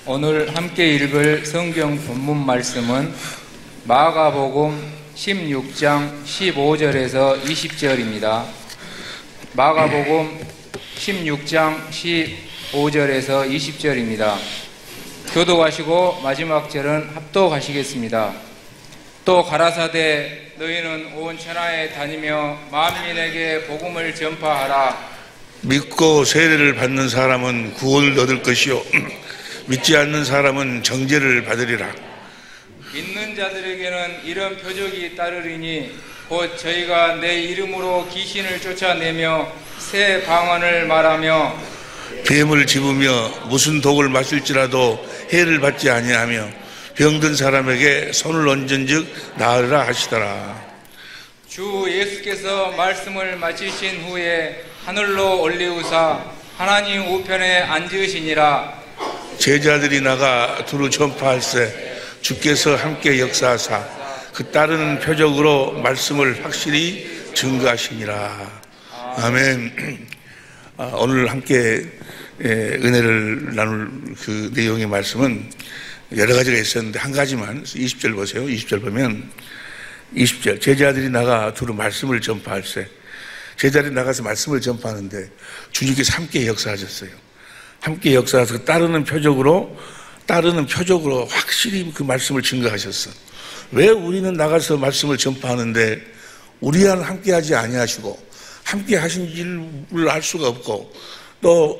오늘 함께 읽을 성경 본문 말씀은 마가복음 16장 15절에서 20절입니다. 마가복음 16장 15절에서 20절입니다. 교독하시고 마지막 절은 합독하시겠습니다. 또 가라사대 너희는 온 천하에 다니며 만민에게 복음을 전파하라. 믿고 세례를 받는 사람은 구원을 얻을 것이요 믿지 않는 사람은 정죄를 받으리라. 믿는 자들에게는 이런 표적이 따르리니 곧 저희가 내 이름으로 귀신을 쫓아내며 새 방언을 말하며 뱀을 집으며 무슨 독을 마실지라도 해를 받지 아니하며 병든 사람에게 손을 얹은즉 나으리라 하시더라. 주 예수께서 말씀을 마치신 후에 하늘로 올리우사 하나님 우편에 앉으시니라. 제자들이 나가 두루 전파할세 주께서 함께 역사하사 그 따르는 표적으로 말씀을 확실히 증거하시니라. 아멘. 오늘 함께 은혜를 나눌 그 내용의 말씀은 여러 가지가 있었는데 한 가지만 20절 보세요. 20절 보면 20절 제자들이 나가 두루 말씀을 전파할세. 제자들이 나가서 말씀을 전파하는데 주님께서 함께 역사하셨어요. 함께 역사하셔서 그 따르는 표적으로 확실히 그 말씀을 증거하셨어. 왜 우리는 나가서 말씀을 전파하는데 우리와는 함께하지 아니하시고 함께 하신 일을 알 수가 없고 또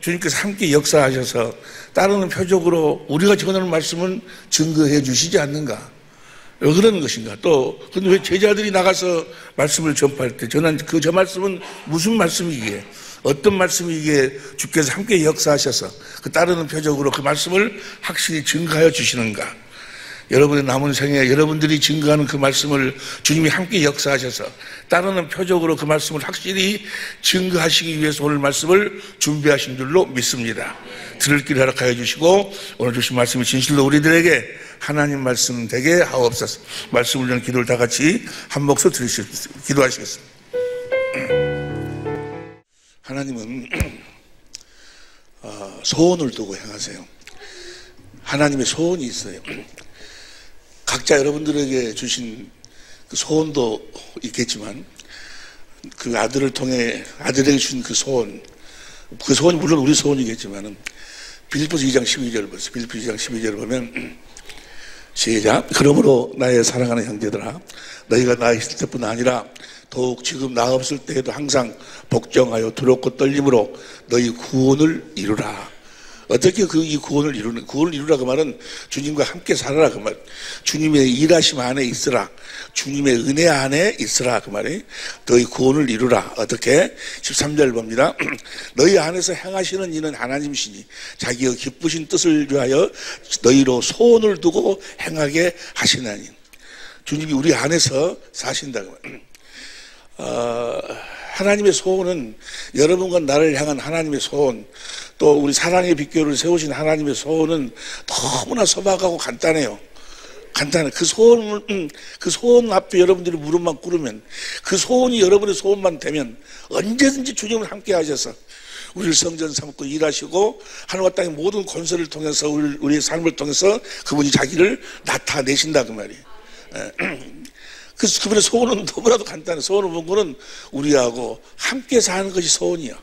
주님께서 함께 역사하셔서 따르는 표적으로 우리가 전하는 말씀은 증거해 주시지 않는가? 왜 그러는 것인가? 또 근데 왜 제자들이 나가서 말씀을 전파할 때 저 말씀은 무슨 말씀이기에 어떤 말씀이기에 주께서 함께 역사하셔서 그 따르는 표적으로 그 말씀을 확실히 증거하여 주시는가? 여러분의 남은 생에 여러분들이 증거하는 그 말씀을 주님이 함께 역사하셔서 따르는 표적으로 그 말씀을 확실히 증거하시기 위해서 오늘 말씀을 준비하신 줄로 믿습니다. 들을 길 허락하여 주시고 오늘 주신 말씀이 진실로 우리들에게 하나님 말씀 되게 하옵소서. 말씀을 위한 기도를 다 같이 한 목소리 기도하시겠습니다. 하나님은 소원을 두고 행하세요. 하나님의 소원이 있어요. 각자 여러분들에게 주신 그 소원도 있겠지만 그 아들을 통해 아들에게 주신 그 소원이 물론 우리 소원이겠지만은 빌립보서 2장 12절 보세요. 빌립보서 2장 12절을 보면 시작. 그러므로 나의 사랑하는 형제들아 너희가 나 있을 때뿐 아니라 더욱 지금 나 없을 때에도 항상 복종하여 두렵고 떨림으로 너희 구원을 이루라. 어떻게 이 구원을 이루라 그 말은 주님과 함께 살아라 그 말. 주님의 일하심 안에 있으라. 주님의 은혜 안에 있으라 그 말이. 너희 구원을 이루라. 어떻게? 13절 봅니다. 너희 안에서 행하시는 이는 하나님이시니 자기의 기쁘신 뜻을 위하여 너희로 소원을 두고 행하게 하시나니. 주님이 우리 안에서 사신다 그 말. 하나님의 소원은 여러분과 나를 향한 하나님의 소원, 또 우리 사랑의 빗교를 세우신 하나님의 소원은 너무나 소박하고 간단해요. 간단해. 그 소원 앞에 여러분들이 무릎만 꿇으면, 그 소원이 여러분의 소원만 되면 언제든지 주님을 함께 하셔서 우리를 성전 삼고 일하시고 하늘과 땅의 모든 권세를 통해서 우리의 삶을 통해서 그분이 자기를 나타내신다 그 말이에요. 그분의 소원은 너무나도 간단해. 소원을 본 거는 우리하고 함께 사는 것이 소원이야.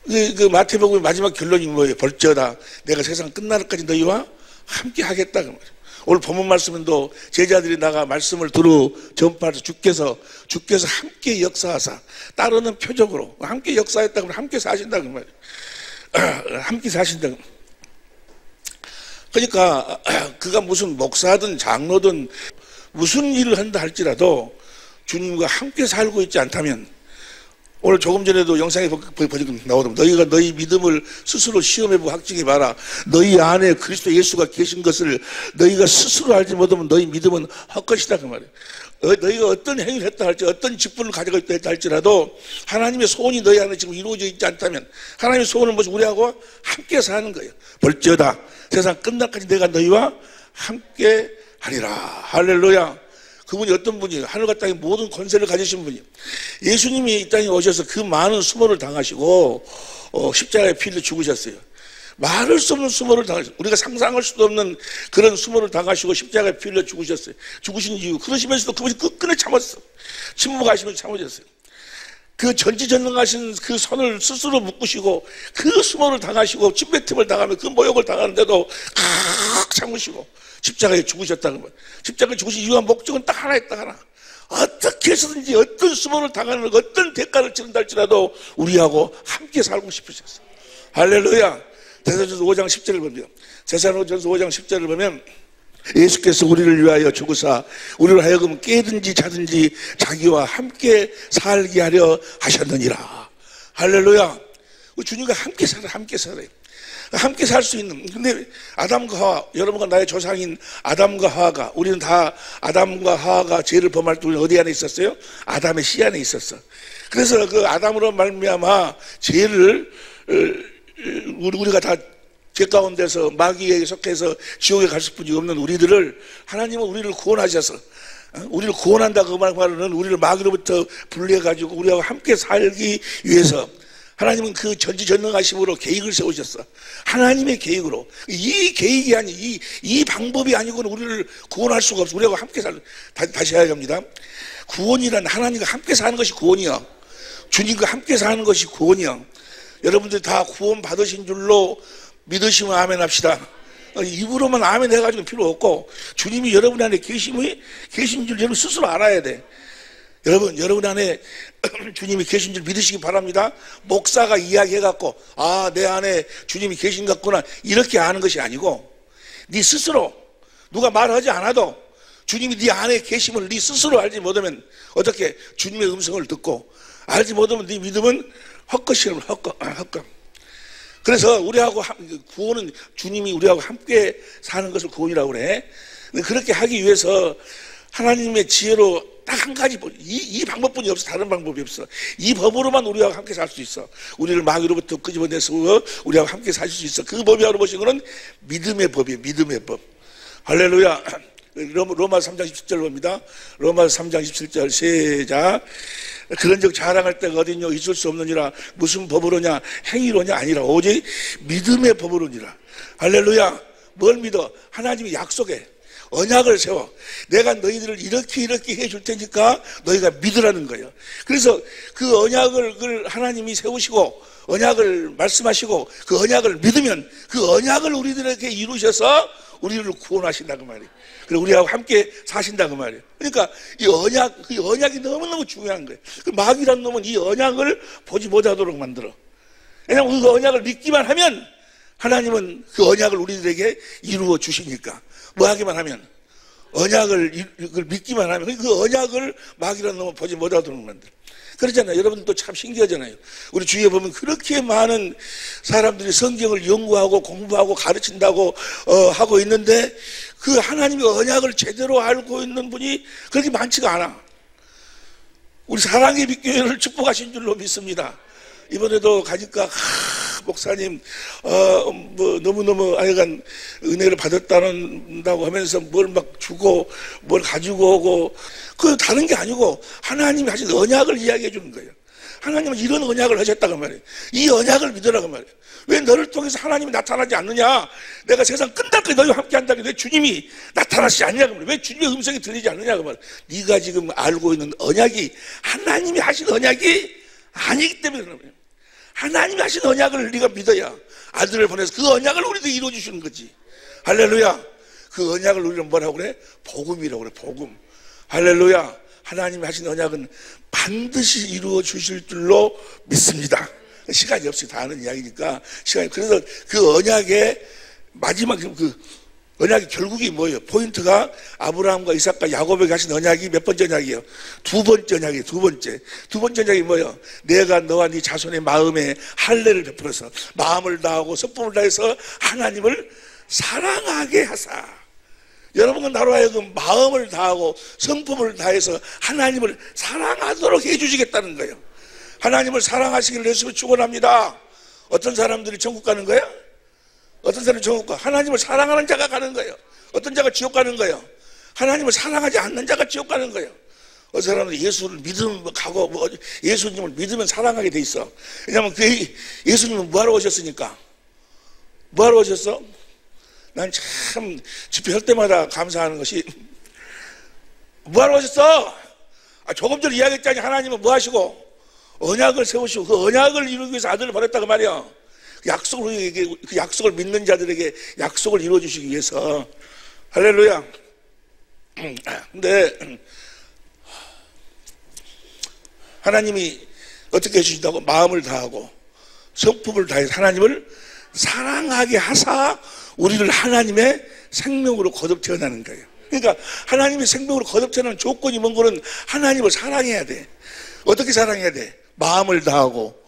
그 마태복음의 마지막 결론이 뭐예요? 벌저다 내가 세상 끝날까지 너희와 함께 하겠다 그 말이에요. 오늘 본문 말씀은도 제자들이 나가 말씀을 두루 전파해서 주께서 함께 역사하사 따르는 표적으로 함께 역사했다 그러면 함께 사신다 그 말이에요. 함께 사신다. 그러니까 그가 무슨 목사든 장로든 무슨 일을 한다 할지라도 주님과 함께 살고 있지 않다면, 오늘 조금 전에도 영상에 나오더라고요. 너희가 너희 믿음을 스스로 시험해보고 확증해봐라. 너희 안에 그리스도 예수가 계신 것을 너희가 스스로 알지 못하면 너희 믿음은 헛것이다 그 말이에요. 너희가 어떤 행위를 했다 할지 어떤 직분을 가지고 있다 할지라도 하나님의 소원이 너희 안에 지금 이루어져 있지 않다면 하나님의 소원은 뭐지? 우리하고 함께 사는 거예요. 벌저다 세상 끝날까지 내가 너희와 함께 하리라. 할렐루야. 그분이 어떤 분이에요? 하늘과 땅의 모든 권세를 가지신 분이에요. 예수님이 이 땅에 오셔서 그 많은 수모를 당하시고 십자가에 피를 죽으셨어요. 말할 수 없는 수모를 당하셨어요. 우리가 상상할 수도 없는 그런 수모를 당하시고 십자가에 피 흘려 죽으셨어요. 죽으신 이유, 그러시면서도 그분이 끝끝내 참았어. 침묵하시면서 참으셨어요. 그 전지전능하신 그 손을 스스로 묶으시고 그 수모를 당하시고 침뱉음을 당하며 그 모욕을 당하는데도 칵 참으시고 십자가에 죽으셨다는 거예요. 십자가에 죽으신 이유와 목적은 딱 하나 있다, 하나. 어떻게 해서든지 어떤 수모를 당하는 어떤 대가를 치른다 할지라도 우리하고 함께 살고 싶으셨어요. 할렐루야. 데살로니가전서 5장 10절을 보면, 데살로니가전서 5장 10절을 보면 예수께서 우리를 위하여 죽으사 우리를 하여금 깨든지 자든지 자기와 함께 살게 하려 하셨느니라. 할렐루야. 주님과 함께 살아, 함께 살아요. 함께 살 수 있는. 근데 아담과 하와, 여러분과 나의 조상인 아담과 하와가, 우리는 다 아담과 하와가 죄를 범할 때 우리는 어디 안에 있었어요? 아담의 씨 안에 있었어. 그래서 그 아담으로 말미암아 죄를 우리가 다 죄 가운데서 마귀에게 속해서 지옥에 갈 수뿐이 없는 우리들을, 하나님은 우리를 구원하셔서, 우리를 구원한다 그 말은 우리를 마귀로부터 분리해가지고 우리하고 함께 살기 위해서 하나님은 그 전지전능하심으로 계획을 세우셨어. 하나님의 계획으로. 이 계획이 아니, 이 방법이 아니고는 우리를 구원할 수가 없어. 우리하고 함께 다시 해야 합니다. 구원이란 하나님과 함께 사는 것이 구원이야. 주님과 함께 사는 것이 구원이야. 여러분들 다 구원 받으신 줄로 믿으시면 아멘 합시다. 입으로만 아멘 해가지고 필요 없고, 주님이 여러분 안에 계신 줄 여러분 스스로 알아야 돼. 여러분 안에 주님이 계신 줄 믿으시기 바랍니다. 목사가 이야기해갖고, 아, 내 안에 주님이 계신 것 같구나, 이렇게 아는 것이 아니고, 네 스스로, 누가 말하지 않아도 주님이 네 안에 계심을 네 스스로 알지 못하면, 어떻게 주님의 음성을 듣고, 알지 못하면 네 믿음은 헛것이라면 헛것. 그래서 우리하고 구원은 주님이 우리하고 함께 사는 것을 구원이라고 그래. 그렇게 하기 위해서 하나님의 지혜로 딱 한 가지, 이 방법뿐이 없어. 다른 방법이 없어. 이 법으로만 우리하고 함께 살 수 있어. 우리를 마귀로부터 끄집어내서 우리하고 함께 살 수 있어. 그 법이라고 보신 거는 믿음의 법이에요. 믿음의 법. 할렐루야. 로마서 3장 17절 봅니다. 로마서 3장 17절 시작. 그런즉 자랑할 때가 어디뇨? 있을 수 없느니라. 무슨 법으로냐? 행위로냐? 아니라 오직 믿음의 법으로니라. 할렐루야. 뭘 믿어? 하나님이 약속해. 언약을 세워. 내가 너희들을 이렇게 해줄 테니까 너희가 믿으라는 거예요. 그래서 그 언약을 하나님이 세우시고 언약을 말씀하시고 그 언약을 믿으면 그 언약을 우리들에게 이루셔서 우리를 구원하신다 그 말이에요. 그리고 우리하고 함께 사신다 그 말이에요. 그러니까 이 언약이 너무너무 중요한 거예요. 그 마귀란 놈은 이 언약을 보지 못하도록 만들어. 왜냐하면 그 언약을 믿기만 하면 하나님은 그 언약을 우리들에게 이루어 주시니까. 뭐 하기만 하면, 언약을 믿기만 하면 그 언약을 마귀란 놈은 보지 못하도록 만들어. 그러잖아요. 여러분도 참 신기하잖아요. 우리 주위에 보면 그렇게 많은 사람들이 성경을 연구하고 공부하고 가르친다고 하고 있는데 그 하나님의 언약을 제대로 알고 있는 분이 그렇게 많지가 않아. 우리 사랑의 빛교회를 축복하신 줄로 믿습니다. 이번에도 가니까 목사님 뭐 너무너무 하여간 은혜를 받았다고 하면서 뭘 막 주고 뭘 가지고 오고, 그 다른 게 아니고 하나님이 하신 언약을 이야기해 주는 거예요. 하나님은 이런 언약을 하셨다고 말이에요. 이 언약을 믿으라고 말이에요. 왜 너를 통해서 하나님이 나타나지 않느냐? 내가 세상 끝날까지 너희와 함께 한다고 왜 주님이 나타나시지 않냐고 말이에요. 왜 주님의 음성이 들리지 않느냐고 말이에요. 네가 지금 알고 있는 언약이 하나님이 하신 언약이 아니기 때문에 그런 거예요. 하나님이 하신 언약을 네가 믿어야 아들을 보내서 그 언약을 우리도 이루어 주시는 거지. 할렐루야. 그 언약을 우리는 뭐라고 그래? 복음이라고 그래. 복음. 할렐루야. 하나님이 하신 언약은 반드시 이루어 주실 줄로 믿습니다. 시간이 없이 다 아는 이야기니까 그래서 그 언약의 마지막 언약의 결국이 뭐예요? 포인트가 아브라함과 이삭과 야곱에게 하신 언약이 몇 번째 언약이에요? 두 번째 언약이에요. 두 번째 언약이 뭐예요? 내가 너와 네 자손의 마음에 할례를 베풀어서 마음을 다하고 성품을 다해서 하나님을 사랑하게 하사. 여러분은 나로 하여금 마음을 다하고 성품을 다해서 하나님을 사랑하도록 해주시겠다는 거예요. 하나님을 사랑하시기를 예수로 축원합니다. 어떤 사람들이 천국 가는 거예요? 어떤 사람이 천국 가? 하나님을 사랑하는 자가 가는 거예요. 어떤 자가 지옥 가는 거예요? 하나님을 사랑하지 않는 자가 지옥 가는 거예요. 어떤 사람은 예수를 믿으면 가고 예수님을 믿으면 사랑하게 돼 있어. 왜냐하면 예수님은 뭐하러 오셨으니까? 뭐하러 오셨어? 난 참 집회할 때마다 감사하는 것이 뭐하러 오셨어? 조금 전에 이야기했잖니. 하나님은 뭐 하시고 언약을 세우시고 그 언약을 이루기 위해서 아들을 보냈다고 말이야. 그 약속을 믿는 자들에게 약속을 이루어주시기 위해서. 할렐루야. 근데 하나님이 어떻게 해주신다고? 마음을 다하고 성품을 다해서 하나님을 사랑하게 하사 우리를 하나님의 생명으로 거듭 태어나는 거예요. 그러니까 하나님의 생명으로 거듭 태어나는 조건이 뭔 거는 하나님을 사랑해야 돼. 어떻게 사랑해야 돼? 마음을 다하고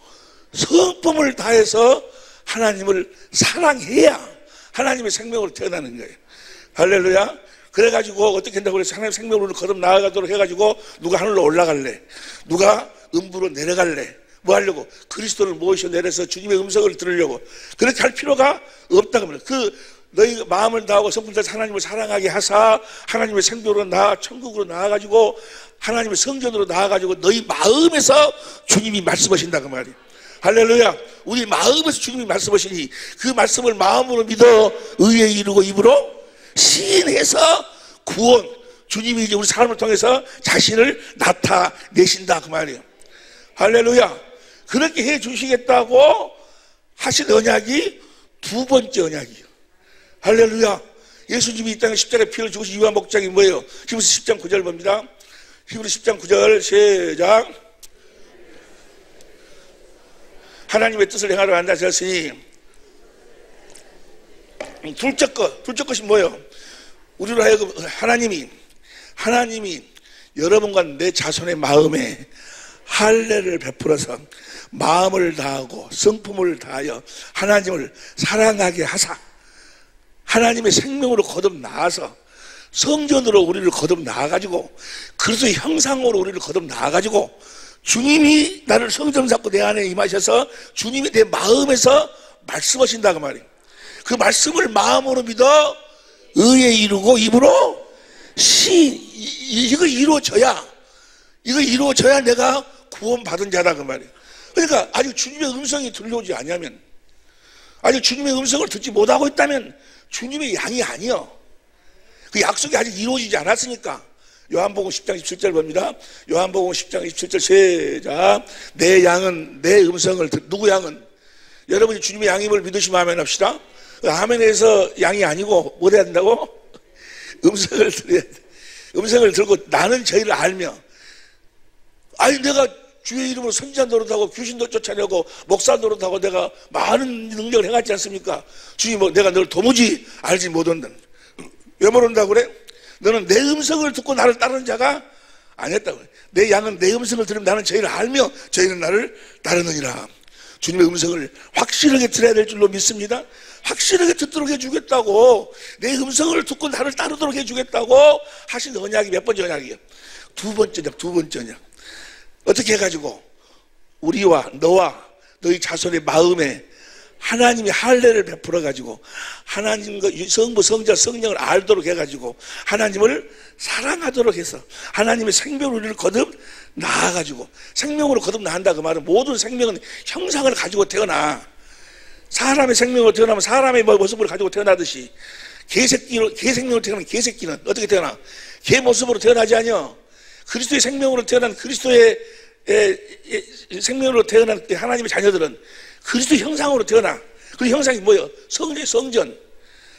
성품을 다해서 하나님을 사랑해야 하나님의 생명으로 태어나는 거예요. 할렐루야. 그래가지고 어떻게 한다고 그래서 하나님의 생명으로 거듭 나아가도록 해가지고 누가 하늘로 올라갈래? 누가 음부로 내려갈래? 뭐 하려고? 그리스도를 모셔 내려서 주님의 음성을 들으려고. 그렇게 할 필요가 없다고 말해요. 너희 마음을 다하고 성품을 다해서 하나님을 사랑하게 하사 하나님의 생명으로 천국으로 나아가지고 하나님의 성전으로 나아가지고 너희 마음에서 주님이 말씀하신다고 말이에요. 할렐루야. 우리 마음에서 주님이 말씀하시니 그 말씀을 마음으로 믿어 의에 이르고 입으로 시인해서 구원, 주님이 이제 우리 사람을 통해서 자신을 나타내신다 그 말이에요. 할렐루야. 그렇게 해 주시겠다고 하신 언약이 두 번째 언약이에요. 할렐루야. 예수님이 이 땅에 십자가에 피를 주신 이유와 목적이 뭐예요? 히브리서 10장 9절 봅니다. 히브리서 10장 9절 시작. 하나님의 뜻을 행하러 한다 하셨으니 둘째 것이 뭐예요? 우리로 하여금 하나님이 여러분과 내 자손의 마음에 할례를 베풀어서 마음을 다하고 성품을 다하여 하나님을 사랑하게 하사 하나님의 생명으로 거듭 나아서 성전으로 우리를 거듭 나아가지고 그리스도의 형상으로 우리를 거듭 나아가지고 주님이 나를 성전 삼고 내 안에 임하셔서 주님이 내 마음에서 말씀하신다고 말이에요. 그 말씀을 마음으로 믿어 의에 이루고 입으로 이거 이루어져야 내가 구원받은 자다 그 말이에요. 그러니까 아직 주님의 음성이 들려오지 않으면, 아직 주님의 음성을 듣지 못하고 있다면 주님의 양이 아니요. 그 약속이 아직 이루어지지 않았으니까. 요한복음 10장 27절 봅니다. 요한복음 10장 27절 시작. 내 양은 내 음성을 누구 양은? 여러분이 주님의 양임을 믿으시면 아멘 합시다. 아멘에서 양이 아니고 뭐 해야 된다고? 음성을 들어야 돼. 음성을 들고 나는 저희를 알며, 아니 내가 주의 이름으로 선지자 노릇하고 귀신도 쫓아내고 목사 노릇하고 내가 많은 능력을 행하지 않습니까? 주님 내가 너를 도무지 알지 못한다. 왜 모른다고 그래? 너는 내 음성을 듣고 나를 따르는 자가 아니었다고 그래. 내 양은 내 음성을 들으면 나는 저희를 알며 저희는 나를 따르느니라. 주님의 음성을 확실하게 들어야 될 줄로 믿습니다. 확실하게 듣도록 해주겠다고, 내 음성을 듣고 나를 따르도록 해주겠다고 하신 언약이 몇 번째 언약이에요? 두 번째 언약. 어떻게 해가지고 우리와 너와 너희 자손의 마음에 하나님의 할례를 베풀어 가지고 하나님과 성부 성자 성령을 알도록 해가지고 하나님을 사랑하도록 해서 하나님의 생명으로 우리를 거듭 나아가지고, 생명으로 거듭 나한다 그 말은 모든 생명은 형상을 가지고 태어나. 사람의 생명으로 태어나면 사람의 모습을 가지고 태어나듯이 개 생명으로 태어나면 개새끼는 어떻게 태어나? 개 모습으로 태어나지 않냐? 그리스도의 생명으로 태어난 그리스도의 생명으로 태어난 하나님의 자녀들은 그리스도의 형상으로 태어나. 그 형상이 뭐예요? 성전.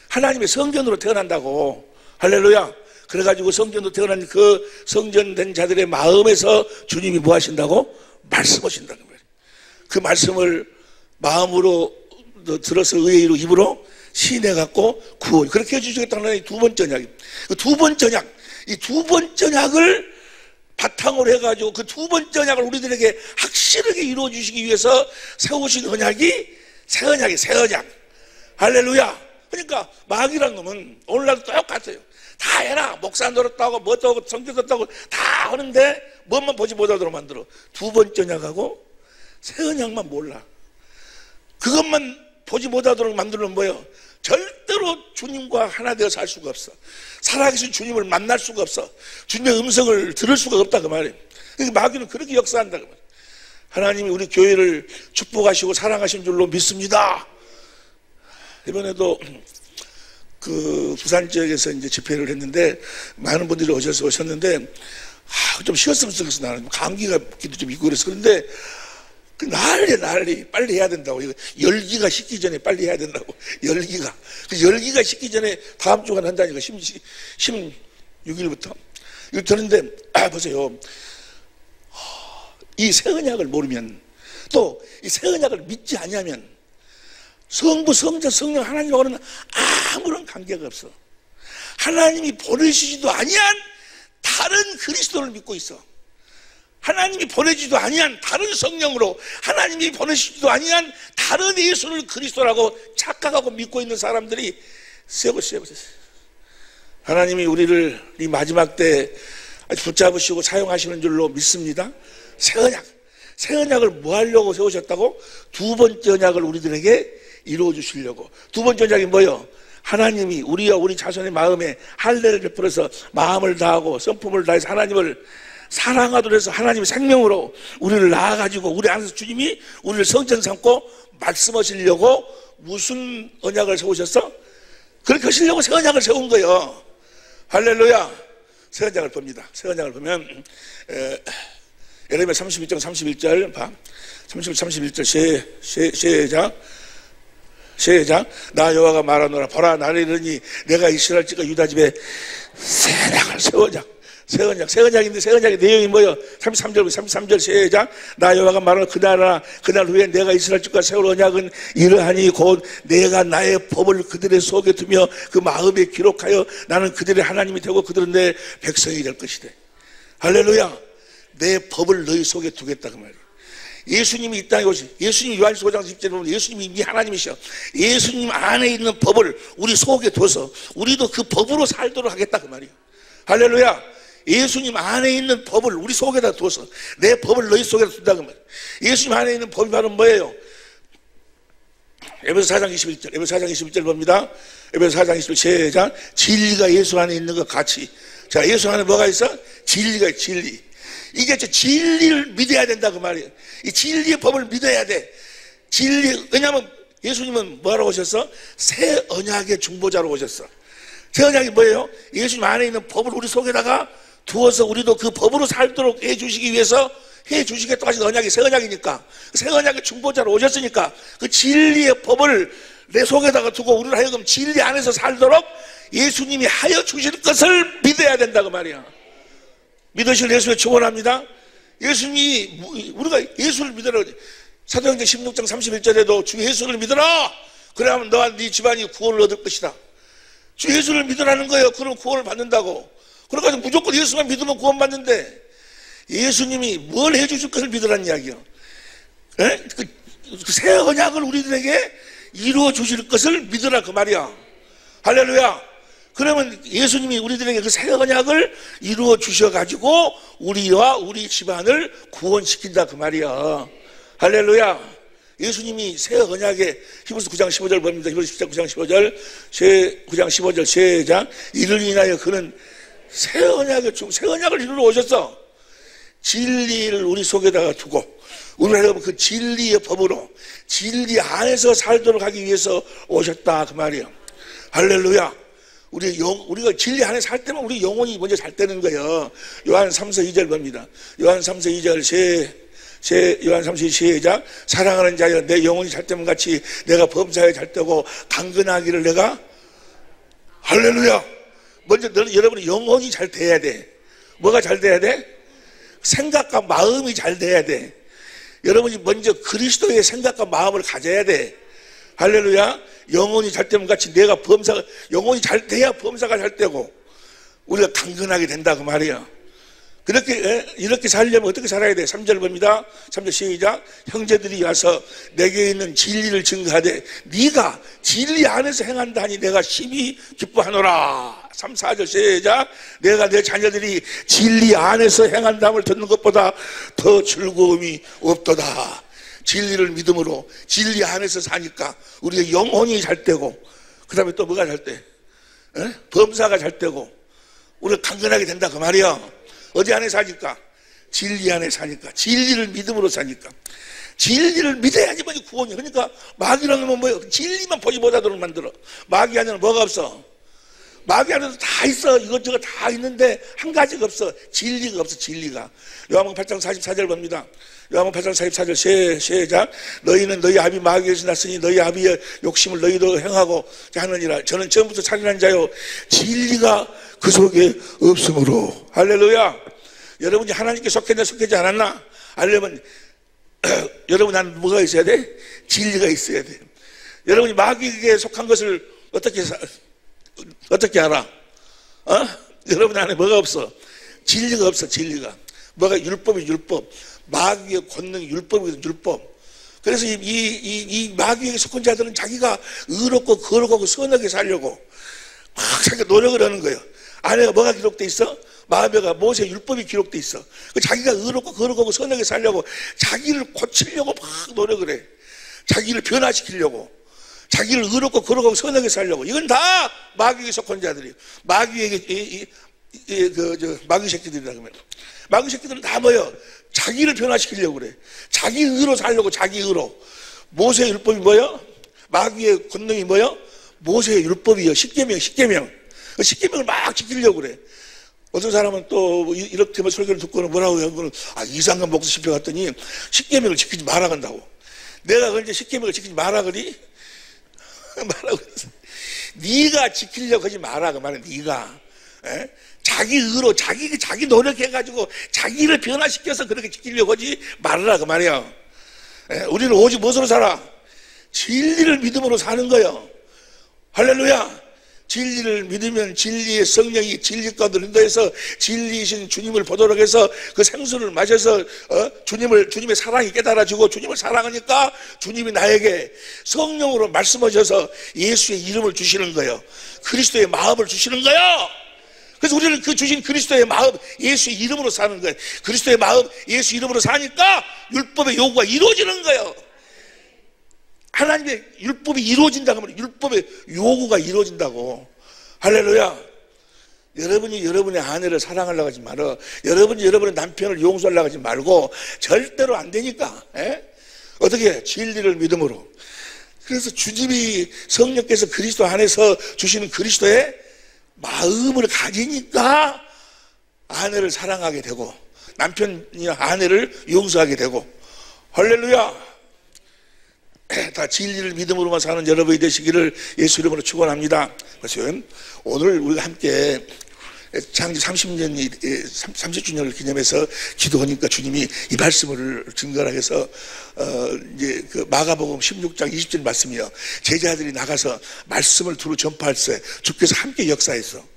하나님의 성전으로 태어난다고. 할렐루야. 그래가지고 성전으로 태어난 그 성전된 자들의 마음에서 주님이 뭐 하신다고? 말씀하신다는 거예요. 그 말씀을 마음으로 들어서 의에 이루 입으로 시인해갖고 구원. 그렇게 해주시겠다는 이 두 번째 언약입니다. 그 두 번째 언약. 이 두 번째 언약을 바탕으로 해가지고 그 두 번째 언약을 우리들에게 확실하게 이루어 주시기 위해서 세우신 언약이 새 언약. 할렐루야. 그러니까 마귀란 놈은 오늘날도 똑같아요. 다 해라. 목사 노릇하고 뭐 하고 성경 듣다고 다 하는데 뭐만 보지 못하도록 만들어. 두 번째 언약하고 새 언약만 몰라. 그것만 보지 못하도록 만들면 뭐예요? 절대로 주님과 하나 되어 살 수가 없어. 살아계신 주님을 만날 수가 없어. 주님의 음성을 들을 수가 없다 그 말이에요. 그러니까 마귀는 그렇게 역사한다 그 말이에요. 하나님이 우리 교회를 축복하시고 사랑하신 줄로 믿습니다. 이번에도 그 부산 지역에서 이제 집회를 했는데 많은 분들이 오셨는데 좀 쉬었으면 좋겠어. 나는 감기가 좀 있고 그래서. 그런데 그 난리 빨리 해야 된다고. 열기가 식기 전에 빨리 해야 된다고. 열기가 그 열기가 식기 전에 다음 주가 난다니까. 16일부터 이거 들었는데 보세요. 이 새 언약을 모르면, 또 이 새 언약을 믿지 않으면 성부, 성자, 성령 하나님하고는 아무런 관계가 없어. 하나님이 보내시지도 아니한 다른 그리스도를 믿고 있어. 하나님이 보내지도 아니한 다른 성령으로, 하나님이 보내시지도 아니한 다른 예수를 그리스도라고 착각하고 믿고 있는 사람들이 세고. 하나님이 우리를 이 마지막 때 아주 붙잡으시고 사용하시는 줄로 믿습니다. 새 언약을 뭐 하려고 세우셨다고? 두 번째 언약을 우리들에게 이루어 주시려고. 두 번째 언약이 뭐예요? 하나님이 우리와 우리 자손의 마음에 할례를 베풀어서 마음을 다하고 성품을 다해서 하나님을 사랑하도록 해서 하나님의 생명으로 우리를 낳아가지고 우리 안에서 주님이 우리를 성전 삼고 말씀하시려고 무슨 언약을 세우셨어? 그렇게 하시려고 새 언약을 세운 거예요. 할렐루야. 새 언약을 봅니다. 새 언약을 보면 예레미야 32장 31절 봐. 31절 시작. 나 여호와가 말하노라. 보라, 나를 이르니 내가 이스라엘 집과 유다 집에 새 언약을 세우자. 새 언약인데 새 언약의 내용이 뭐예요? 33절 시작. 나 여호와가 말하노라. 그날 후에 내가 이스라엘 집과 세울 언약은 이러하니 곧 내가 나의 법을 그들의 속에 두며 그 마음에 기록하여 나는 그들의 하나님이 되고 그들은 내 백성이 될 것이다. 할렐루야. 내 법을 너희 속에 두겠다 그 말이에요. 예수님이 이 땅에 오신, 예수님이 요한일서 5장 10절에 보면 예수님이 이미 하나님이셔. 예수님 안에 있는 법을 우리 속에 둬서 우리도 그 법으로 살도록 하겠다 그 말이에요. 할렐루야. 예수님 안에 있는 법을 우리 속에다 둬서 내 법을 너희 속에다 둔다 그 말이에요. 예수님 안에 있는 법이 바로 뭐예요? 에베소 4장 21절 봅니다. 에베소 4장 21절 시작. 진리가 예수 안에 있는 것 같이. 자, 예수 안에 뭐가 있어? 진리가 있어. 진리. 이게 진리를 믿어야 된다 그 말이에요. 이 진리의 법을 믿어야 돼. 왜냐하면 예수님은 뭐하러 오셨어? 새 언약의 중보자로 오셨어. 새 언약이 뭐예요? 예수님 안에 있는 법을 우리 속에다가 두어서 우리도 그 법으로 살도록 해주시기 위해서 해주시겠다고 하신 언약이 새 언약이니까, 새 언약의 중보자로 오셨으니까 그 진리의 법을 내 속에다가 두고 우리를 하여금 진리 안에서 살도록 예수님이 하여 주실 것을 믿어야 된다 그 말이야. 믿으실 예수를 축원합니다. 예수님이, 우리가 예수를 믿으라. 사도행전 16장 31절에도 주 예수를 믿어라. 그러면 너와 네 집안이 구원을 얻을 것이다. 주 예수를 믿으라는 거예요. 그럼 구원을 받는다고. 그러니까 무조건 예수만 믿으면 구원받는데, 예수님이 뭘 해주실 것을 믿으라는 이야기요. 그 새 언약을 우리들에게 이루어 주실 것을 믿으라 그 말이야. 할렐루야. 그러면 예수님이 우리들에게 그 새 언약을 이루어 주셔가지고 우리와 우리 집안을 구원시킨다 그 말이야. 할렐루야. 예수님이 새 언약에 히브리서 9장 15절 봅니다. 히브리서 9장 15절 9장 15절 시작. 이를 인하여 그는 새 언약을 이루러 오셨어. 진리를 우리 속에다가 두고 우리가 그 진리의 법으로 진리 안에서 살도록 하기 위해서 오셨다 그 말이야. 할렐루야. 우리가 진리 안에 살 때면 우리 영혼이 먼저 잘 되는 거예요. 요한 3서 2절 봅니다. 요한 3서 2절 요한 3서 시작. 사랑하는 자여 내 영혼이 잘 되면 같이 내가 범사에 잘 되고 강건하기를 내가. 할렐루야. 먼저 여러분이 영혼이 잘 돼야 돼. 뭐가 잘 돼야 돼? 생각과 마음이 잘 돼야 돼. 여러분이 먼저 그리스도의 생각과 마음을 가져야 돼. 할렐루야. 영혼이 잘 되면 같이 내가 영혼이 잘 돼야 범사가 잘 되고 우리가 강건하게 된다 그 말이야. 이렇게 살려면 어떻게 살아야 돼? 3절 봅니다. 3절 시작. 형제들이 와서 내게 있는 진리를 증거하되 네가 진리 안에서 행한다 하니 내가 심히 기뻐하노라. 3, 4절 시작. 내가 내 자녀들이 진리 안에서 행한다함을 듣는 것보다 더 즐거움이 없도다. 진리를 믿음으로 진리 안에서 사니까 우리의 영혼이 잘 되고 그 다음에 또 뭐가 잘 돼? 범사가 잘 되고 우리가 강건하게 된다 그 말이야. 어디 안에 사니까? 진리 안에 사니까. 진리를 믿음으로 사니까. 진리를 믿어야지만 구원이. 그러니까 마귀라는 건 뭐예요? 진리만 보지 못하도록 만들어. 마귀 안에는 뭐가 없어? 마귀 안에도 다 있어. 이것저것 다 있는데 한 가지가 없어. 진리가 없어. 진리가. 요한복음 8장 44절 봅니다. 요한복음 8장 44절 시작. 너희는 너희 아비 마귀에서 났으니 너희 아비의 욕심을 너희도 행하고 하느니라. 저는 처음부터 살인한 자요 진리가 그 속에 없으므로. 할렐루야. 여러분이 하나님께 속했나 속하지 않았나 알려면 여러분 나는 뭐가 있어야 돼? 진리가 있어야 돼. 여러분이 마귀에게 속한 것을 어떻게 알아? 여러분 안에 뭐가 없어? 진리가 없어. 진리가. 뭐가 율법이 율법. 마귀의 권능이 율법이거든. 율법. 그래서 이 마귀에게 속한 자들은 자기가 의롭고 거룩하고 선하게 살려고 막 자기가 노력을 하는 거예요. 안에 뭐가 기록돼 있어? 마음에가 모세 율법이 기록돼 있어. 자기가 의롭고 거룩하고 선하게 살려고 자기를 고치려고 막 노력을 해. 자기를 변화시키려고. 자기를 의롭고 거룩하고 선하게 살려고. 이건 다 마귀에게 속한 자들이에요. 마귀에게 마귀 새끼들이라 그러면. 마귀 새끼들은 다 뭐예요? 자기를 변화시키려고 그래. 자기 의로 살려고. 자기 의로. 모세의 율법이 뭐예요? 마귀의 권능이 뭐예요? 모세의 율법이요. 십계명. 십계명을 막 지키려고 그래. 어떤 사람은 또 이렇게 설교를 듣고는 뭐라고 해요? 이상한 목사 집회 갔더니 십계명을 지키지 말아 간다고. 내가 그런데 십계명을 지키지 말아 그리? 말하고 있어. 네가 지키려고 하지 마라 그 말은. 네가 자기 의로 자기 노력해가지고 자기를 변화시켜서 그렇게 지키려고 하지 말아라 그 말이야. 우리는 오직 무엇으로 살아? 진리를 믿음으로 사는 거예요. 할렐루야. 진리를 믿으면 진리의 성령이 진리가운데 인도해서 진리이신 주님을 보도록 해서 그 생수를 마셔서 주님의 사랑이 깨달아지고 주님을 사랑하니까 주님이 나에게 성령으로 말씀하셔서 예수의 이름을 주시는 거예요. 그리스도의 마음을 주시는 거예요. 그래서 우리는 그 주신 그리스도의 마음 예수의 이름으로 사는 거예요. 그리스도의 마음 예수 이름으로 사니까 율법의 요구가 이루어지는 거예요. 하나님의 율법이 이루어진다고 하면 율법의 요구가 이루어진다고. 할렐루야. 여러분이 여러분의 아내를 사랑하려고 하지 말어. 여러분이 여러분의 남편을 용서하려고 하지 말고. 절대로 안 되니까. 어떻게 해? 진리를 믿음으로. 그래서 주님이 성령께서 그리스도 안에서 주시는 그리스도의 마음을 가지니까 아내를 사랑하게 되고 남편이나 아내를 용서하게 되고. 할렐루야. 다 진리를 믿음으로만 사는 여러분이 되시기를 예수 이름으로 축원합니다. 그래서 오늘 우리가 함께 창립 30주년을 기념해서 기도하니까 주님이 이 말씀을 증거하게 해서 이제 그 마가복음 16장 20절 말씀이요. 제자들이 나가서 말씀을 두루 전파할 때 주께서 함께 역사했어.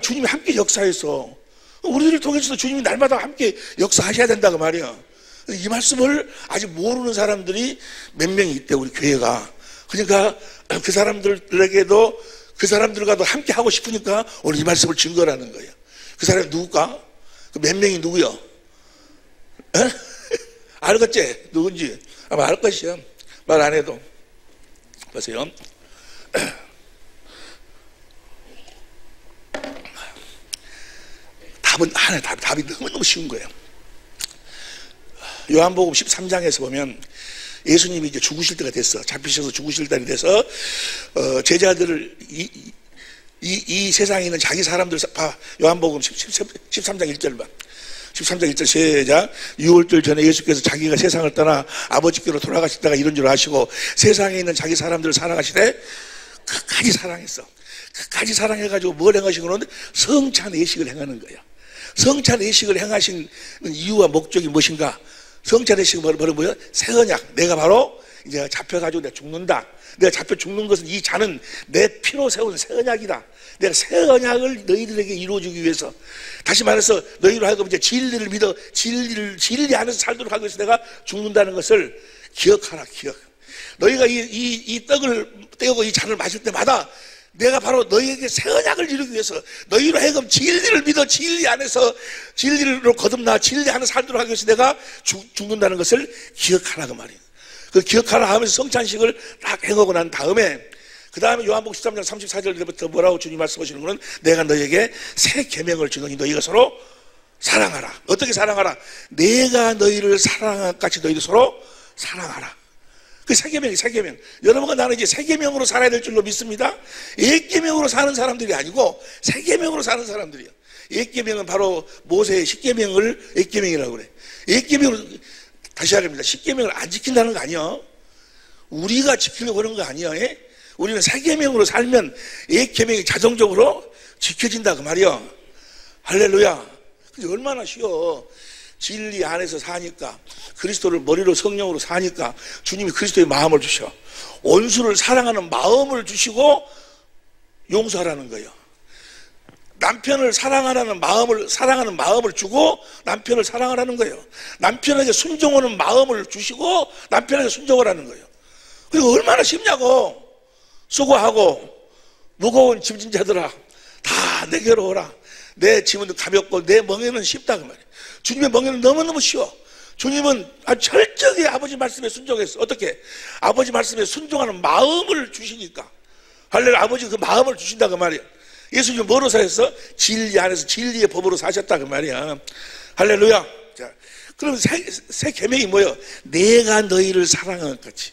주님이 함께 역사했어. 우리를 통해서 주님이 날마다 함께 역사하셔야 된다고 말이야. 이 말씀을 아직 모르는 사람들이 몇 명이 있대 우리 교회가. 그러니까 그 사람들에게도 그 사람들과도 함께 하고 싶으니까 오늘 이 말씀을 증거하는 거예요. 그 사람이 누굴까? 그 몇 명이 누구요? 알겠지? 누군지 아마 알 것이야. 말 안 해도. 보세요. 답은 하나. 답이 너무너무 쉬운 거예요. 요한복음 13장에서 보면 예수님이 이제 죽으실 때가 됐어. 잡히셔서 죽으실 때가 돼서 제자들을 이 세상에 있는 자기 사람들 요한복음 13장 1절 봐. 13장 1절 시작. 6월절 전에 예수께서 자기가 세상을 떠나 아버지께로 돌아가시다가 이런 줄 아시고 세상에 있는 자기 사람들을 사랑하시되 끝까지 사랑했어. 끝까지 사랑해가지고 뭘 행하시고는 성찬 예식을 행하는 거야. 성찬 예식을 행하신 이유와 목적이 무엇인가? 성찬 예식은 뭐야? 새 언약. 내가 바로 이제 잡혀가지고 내가 죽는다. 내가 잡혀 죽는 것은 이 잔은 내 피로 세운 새 언약이다. 내가 새 언약을 너희들에게 이루어주기 위해서. 다시 말해서 너희로 하여금 이제 진리를 믿어 진리 안에서 살도록 하기 위해서 내가 죽는다는 것을 기억하라. 기억. 너희가 이 떡을 떼고 이 잔을 마실 때마다 내가 바로 너희에게 새 언약을 이루기 위해서 너희로 하여금 진리를 믿어 진리 안에서 진리로 거듭나 진리 안에 살도록 하기 위해서 내가 죽는다는 것을 기억하라 그 말이에요. 그 기억하라 하면서 성찬식을 딱 행하고 난 다음에 그 다음에 요한복음 13장 34절부터 뭐라고 주님 말씀하시는 거는 내가 너희에게 새 계명을 주노니 너희가 서로 사랑하라. 어떻게 사랑하라? 내가 너희를 사랑한 같이 너희도 서로 사랑하라. 그 세계명이 세계명. 여러분과 나는 이제 세계명으로 살아야 될 줄로 믿습니다. 옛계명으로 사는 사람들이 아니고 세계명으로 사는 사람들이에요. 옛계명은 바로 모세의 십계명을 옛계명이라고 그래. 옛계명으로 다시 하랍니다. 십계명을 안 지킨다는 거 아니야. 우리가 지키려고 하는 거 아니야. 예? 우리는 세계명으로 살면 옛계명이 자동적으로 지켜진다 그 말이야. 할렐루야. 그게 얼마나 쉬워. 진리 안에서 사니까, 그리스도를 머리로 성령으로 사니까 주님이 그리스도의 마음을 주셔. 원수를 사랑하는 마음을 주시고 용서하라는 거예요. 남편을 사랑하는 마음을 주고 남편을 사랑하라는 거예요. 남편에게 순종하는 마음을 주시고 남편에게 순종하라는 거예요. 그리고 얼마나 쉽냐고. 수고하고 무거운 짐진 자들아 다 내게로 오라. 내 짐은 가볍고 내 멍에는 쉽다 그 말이에요. 주님의 멍에는 너무너무 쉬워. 주님은 아주 철저하게 아버지 말씀에 순종했어. 어떻게? 아버지 말씀에 순종하는 마음을 주시니까. 할렐루야. 아버지 그 마음을 주신다 그 말이야. 예수님은 뭐로 사셨어? 진리 안에서 진리의 법으로 사셨다 그 말이야. 할렐루야. 자, 그럼 새 계명이 뭐예요? 내가 너희를 사랑한 것 같이.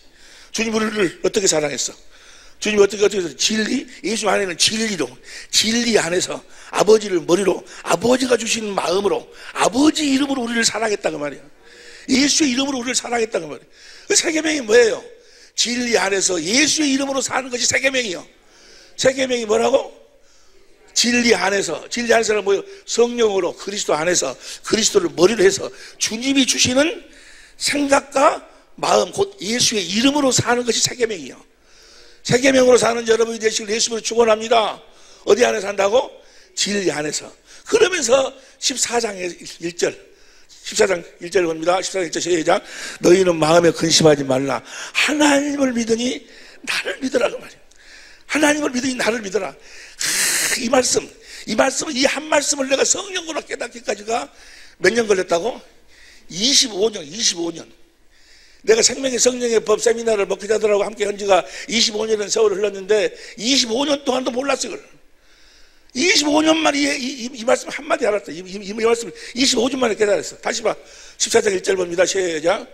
주님 우리를 어떻게 사랑했어? 주님이 어떻게 해서 진리, 예수 안에는 진리로, 진리 안에서 아버지를 머리로, 아버지가 주시는 마음으로, 아버지 이름으로 우리를 사랑했다 그 말이야. 예수의 이름으로 우리를 사랑했다 그 말이야. 그 세계명이 뭐예요? 진리 안에서 예수의 이름으로 사는 것이 세계명이요. 세계명이 뭐라고? 진리 안에서는 뭐예요? 성령으로 그리스도 안에서 그리스도를 머리로 해서 주님이 주시는 생각과 마음, 곧 예수의 이름으로 사는 것이 세계명이요. 세계명으로 사는 여러분이 되시길 예수님으로 축원합니다. 어디 안에 산다고? 진리 안에서. 그러면서 14장 1절 봅니다. 14장 1절 시작. 너희는 마음에 근심하지 말라. 하나님을 믿으니 나를 믿으라 그 말이에요. 하나님을 믿으니 나를 믿으라. 이 한 말씀을 내가 성령으로 깨닫기까지가 몇 년 걸렸다고? 25년. 내가 생명의 성령의 법 세미나를 목회자들하고 함께 한 지가 25년의 세월을 흘렀는데 25년 동안도 몰랐어 이걸. 25년 만에 이 말씀 한마디 알았다. 이 말씀을 25년 만에 깨달았어. 다시 봐. 14장 1절 봅니다. 시작.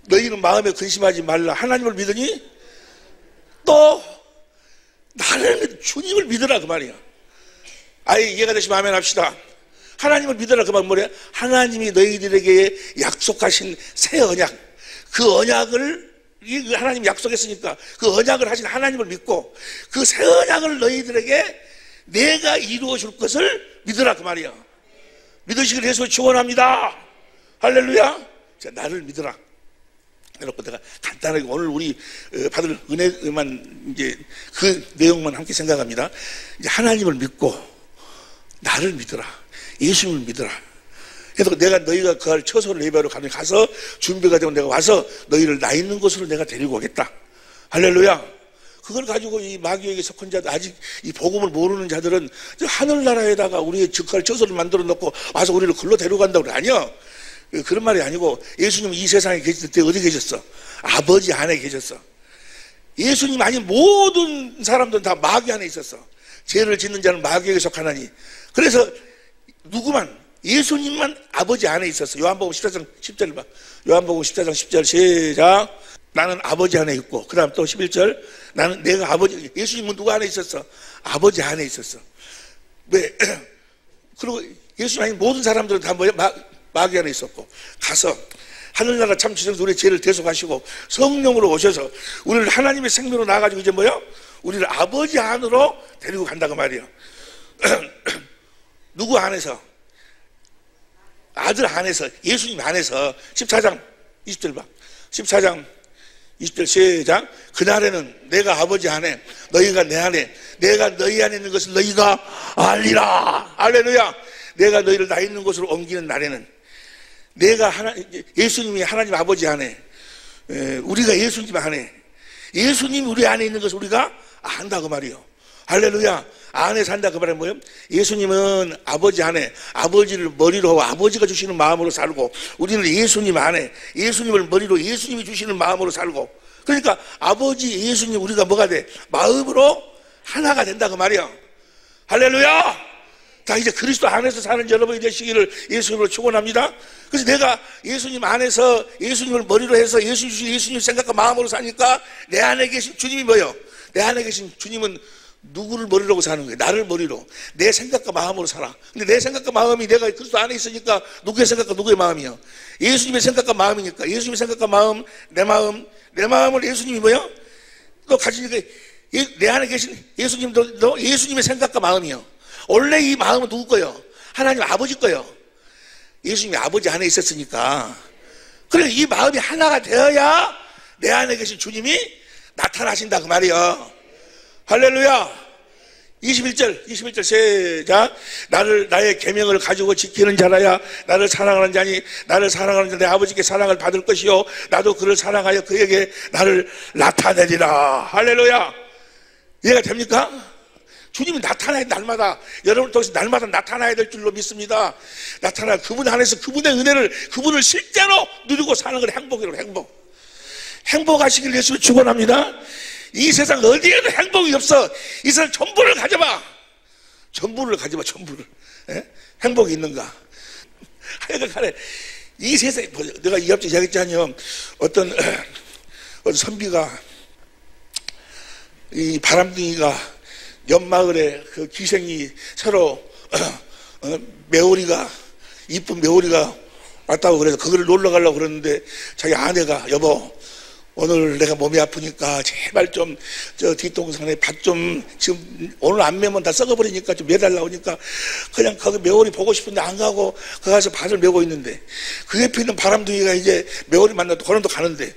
너희는 마음에 근심하지 말라. 하나님을 믿으니 또 나를 주님을 믿으라 그 말이야. 아예 이해가 되시면 아멘 합시다. 하나님을 믿으라 그 말 뭐래요? 하나님이 너희들에게 약속하신 새 언약, 그 언약을 하나님이 약속했으니까 그 언약을 하신 하나님을 믿고 그 새 언약을 너희들에게 내가 이루어 줄 것을 믿으라 그 말이야. 믿으시길 예수 축원합니다. 할렐루야. 자, 나를 믿으라. 그래놓고 내가 간단하게 오늘 우리 받을 은혜만 이제 그 내용만 함께 생각합니다. 이제 하나님을 믿고 나를 믿으라. 예수님을 믿으라. 그래서 내가 너희가 그할 처소를 예배하러 가서 준비가 되면 내가 와서 너희를 나 있는 곳으로 내가 데리고 오겠다. 할렐루야. 그걸 가지고 이 마귀에게 속한 자들, 아직 이 복음을 모르는 자들은 하늘나라에다가 우리의 즉할 처소를 만들어 놓고 와서 우리를 글로 데려간다고 그래. 아니요. 그런 말이 아니고 예수님 이 세상에 계실 때 어디 계셨어? 아버지 안에 계셨어. 예수님 아닌 모든 사람들은 다 마귀 안에 있었어. 죄를 짓는 자는 마귀에게 속하나니. 그래서 누구만 예수님만 아버지 안에 있었어. 요한복음 14장 10절 봐. 요한복음 14장 10절 시작. 나는 아버지 안에 있고 그 다음 또 11절 나는 내가 아버지. 예수님은 누구 안에 있었어? 아버지 안에 있었어. 왜? 그리고 예수님 아닌 모든 사람들은 다 뭐야? 마귀 안에 있었고 가서 하늘나라 참 지성에서 우리의 죄를 대속하시고 성령으로 오셔서 우리를 하나님의 생명으로 나아가지고 이제 뭐야? 우리를 아버지 안으로 데리고 간다고 말이에요. 누구 안에서? 아들 안에서, 예수님 안에서. 14장 20절 봐. 14장 20절 시작. 그날에는 내가 아버지 안에 너희가 내 안에 내가 너희 안에 있는 것을 너희가 알리라. 할렐루야. 내가 너희를 나 있는 곳으로 옮기는 날에는 내가 예수님이 하나님 아버지 안에 우리가 예수님 안에 예수님이 우리 안에 있는 것을 우리가 안다고 말이요. 할렐루야. 안에 산다 그 말은 뭐예요? 예수님은 아버지 안에 아버지를 머리로 하고 아버지가 주시는 마음으로 살고 우리는 예수님 안에 예수님을 머리로 예수님이 주시는 마음으로 살고 그러니까 아버지 예수님 우리가 뭐가 돼? 마음으로 하나가 된다 그 말이야. 할렐루야. 자 이제 그리스도 안에서 사는 여러분이 되시기를 예수님으로 축원합니다. 그래서 내가 예수님 안에서 예수님을 머리로 해서 예수님 생각과 마음으로 사니까 내 안에 계신 주님이 뭐예요? 내 안에 계신 주님은 누구를 머리로 사는 거예요? 나를 머리로. 내 생각과 마음으로 살아. 근데 내 생각과 마음이 내가 그리스도 안에 있으니까 누구의 생각과 누구의 마음이요? 예수님의 생각과 마음이니까 예수님의 생각과 마음, 내 마음을 예수님이 뭐예요? 또 가지니까 내 안에 계신 예수님도 예수님의 생각과 마음이요. 원래 이 마음은 누구 거예요? 하나님 아버지 거예요. 예수님이 아버지 안에 있었으니까. 그래, 이 마음이 하나가 되어야 내 안에 계신 주님이 나타나신다 그 말이에요. 할렐루야. 21절 시작. 나의 계명을 가지고 지키는 자라야 나를 사랑하는 자니 나를 사랑하는 자 내 아버지께 사랑을 받을 것이요 나도 그를 사랑하여 그에게 나를 나타내리라. 할렐루야. 이해가 됩니까? 주님이 나타나야 날마다 여러분을 통해서 날마다 나타나야 될 줄로 믿습니다. 나타나 그분 안에서 그분의 은혜를 그분을 실제로 누리고 사는 걸 행복이라고. 행복하시길 예수를 축원합니다. 이 세상 어디에도 행복이 없어. 이 세상 전부를 가져봐. 전부를. 에? 행복이 있는가? 하여간 이 세상에 내가 이 앞에 이야기했잖아요. 어떤 선비가 이 바람둥이가 옆마을에 그 기생이 새로 이쁜 매오리가 왔다고 그래서 거기를 놀러 가려고 그러는데 자기 아내가 여보 오늘 내가 몸이 아프니까 제발 좀 저 뒷동산에 밭 좀 지금 오늘 안 매면 다 썩어버리니까 좀 매달라고 하니까 그냥 거기 매오리 보고 싶은데 안 가고 거기 가서 밭을 메고 있는데 그 옆에 있는 바람둥이가 이제 매오리 만나도 걸음도 가는데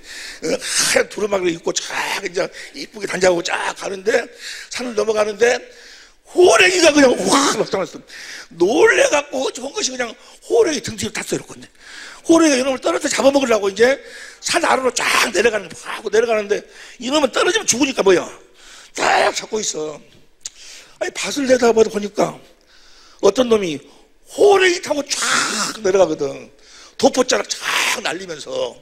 하얀 두루마기를 입고 쫙 이제 이쁘게 단장하고 쫙 가는데 산을 넘어가는데 호랭이가 그냥 확 나타났어. 놀래갖고 좋은 것이 그냥 호랭이 등 뒤로 탔어요. 이렇게. 호랭이가 이놈을 떨어져 잡아먹으려고 이제 산 아래로 쫙 내려가는데 이놈은 떨어지면 죽으니까 뭐야 딱 잡고 있어. 아니 밭을 내다봐도 보니까 어떤 놈이 호랭이 타고 쫙 내려가거든. 도포자락 쫙 날리면서.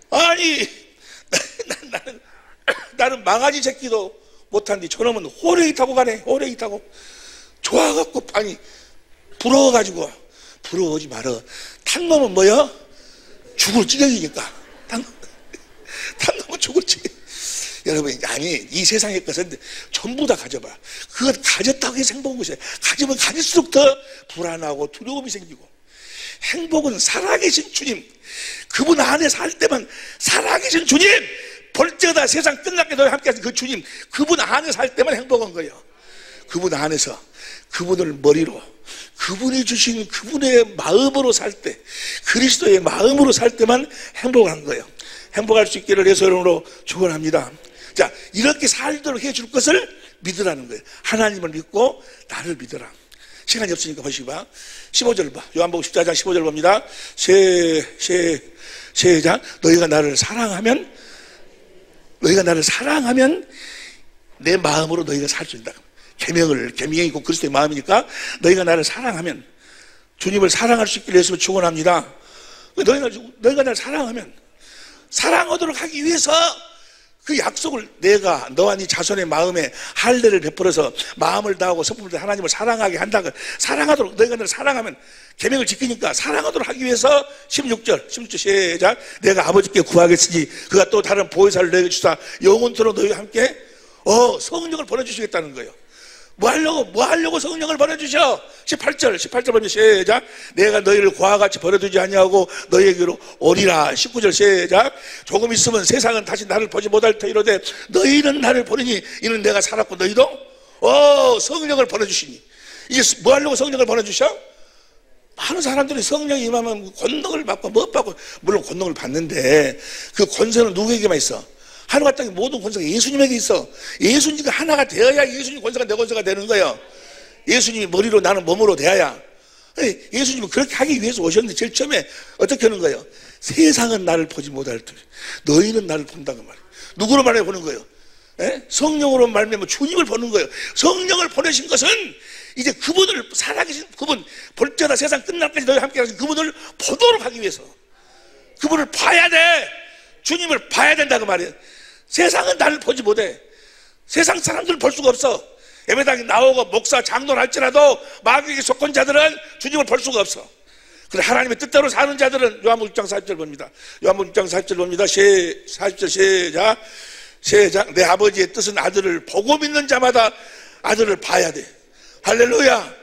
아니 나는 망아지 새끼도 못한디 저놈은 호랭이 타고 가네. 호랭이 타고 좋아갖고 아니 부러워가지고. 부러워하지 말어. 탄 놈은 뭐야? 죽을 지경이니까. 탄 놈은 죽을 지경. 여러분 아니 이 세상의 것은 전부 다 가져봐. 그거 가졌다고 해서 행복한 것이야. 가지면 가질수록 더 불안하고 두려움이 생기고. 행복은 살아계신 주님 그분 안에 살 때만 살아계신 주님 벌써다 세상 끝났게 너희 함께 하신 그 주님 그분 안에 살 때만 행복한 거예요. 그분 안에서 그분을 머리로 그분이 주신 그분의 마음으로 살 때 그리스도의 마음으로 살 때만 행복한 거예요. 행복할 수 있기를 예수 이름으로 축원합니다. 자, 이렇게 살도록 해줄 것을 믿으라는 거예요. 하나님을 믿고 나를 믿어라. 시간이 없으니까 보시봐. 15절 봐. 요한복음 14장 15절 봅니다. 시작. 너희가 나를 사랑하면 내 마음으로 너희가 살 수 있다. 계명이 있고 그리스도의 마음이니까 너희가 나를 사랑하면 주님을 사랑할 수 있기를 예수를 축원합니다. 너희가 나를 사랑하면 사랑하도록 하기 위해서 그 약속을 내가 너와 네 자손의 마음에 할례를 베풀어서 마음을 다하고 성품을 다해 하나님을 사랑하게 한다고 사랑하도록 너희가 나를 사랑하면 계명을 지키니까 사랑하도록 하기 위해서 16절 시작. 내가 아버지께 구하겠으니 그가 또 다른 보혜사를 너희에게 주사 영원토록 너희와 함께 성령을 보내주시겠다는 거예요. 뭐 하려고 성령을 보내주셔? 18절 보면 시작. 내가 너희를 고와 같이 버려두지 아니하고 너희에게로 오리라. 19절 시작. 조금 있으면 세상은 다시 나를 보지 못할 터이로되 너희는 나를 보리니 이는 내가 살았고 너희도 성령을 보내주시니. 이제 뭐 하려고 성령을 보내주셔? 많은 사람들이 성령이 임하면 권능을 받고 못 받고 물론 권능을 받는데 그 권세는 누구에게만 있어? 하늘과 땅의 모든 권세가 예수님에게 있어. 예수님과 하나가 되어야 예수님 권세가 내 권세가 되는 거예요. 예수님이 머리로 나는 몸으로 되어야. 예수님은 그렇게 하기 위해서 오셨는데 제일 처음에 어떻게 하는 거예요? 세상은 나를 보지 못할 때 너희는 나를 본다고 말이에요. 누구로 말해 보는 거예요? 성령으로 말하면 주님을 보는 거예요. 성령을 보내신 것은 이제 그분을 살아계신 그분 볼때다 세상 끝날까지 너희 함께 하신 그분을 보도록 하기 위해서 그분을 봐야 돼. 주님을 봐야 된다고 말이에요. 세상은 나를 보지 못해. 세상 사람들을 볼 수가 없어. 예배당에 나오고 목사 장로를 할지라도 마귀에게 속한 자들은 주님을 볼 수가 없어. 그래 하나님의 뜻대로 사는 자들은 요한복음 6장 40절 봅니다. 요한복음 6장 40절 봅니다. 40절 시작. 내 아버지의 뜻은 아들을 보고 믿는 자마다 아들을 봐야 돼. 할렐루야.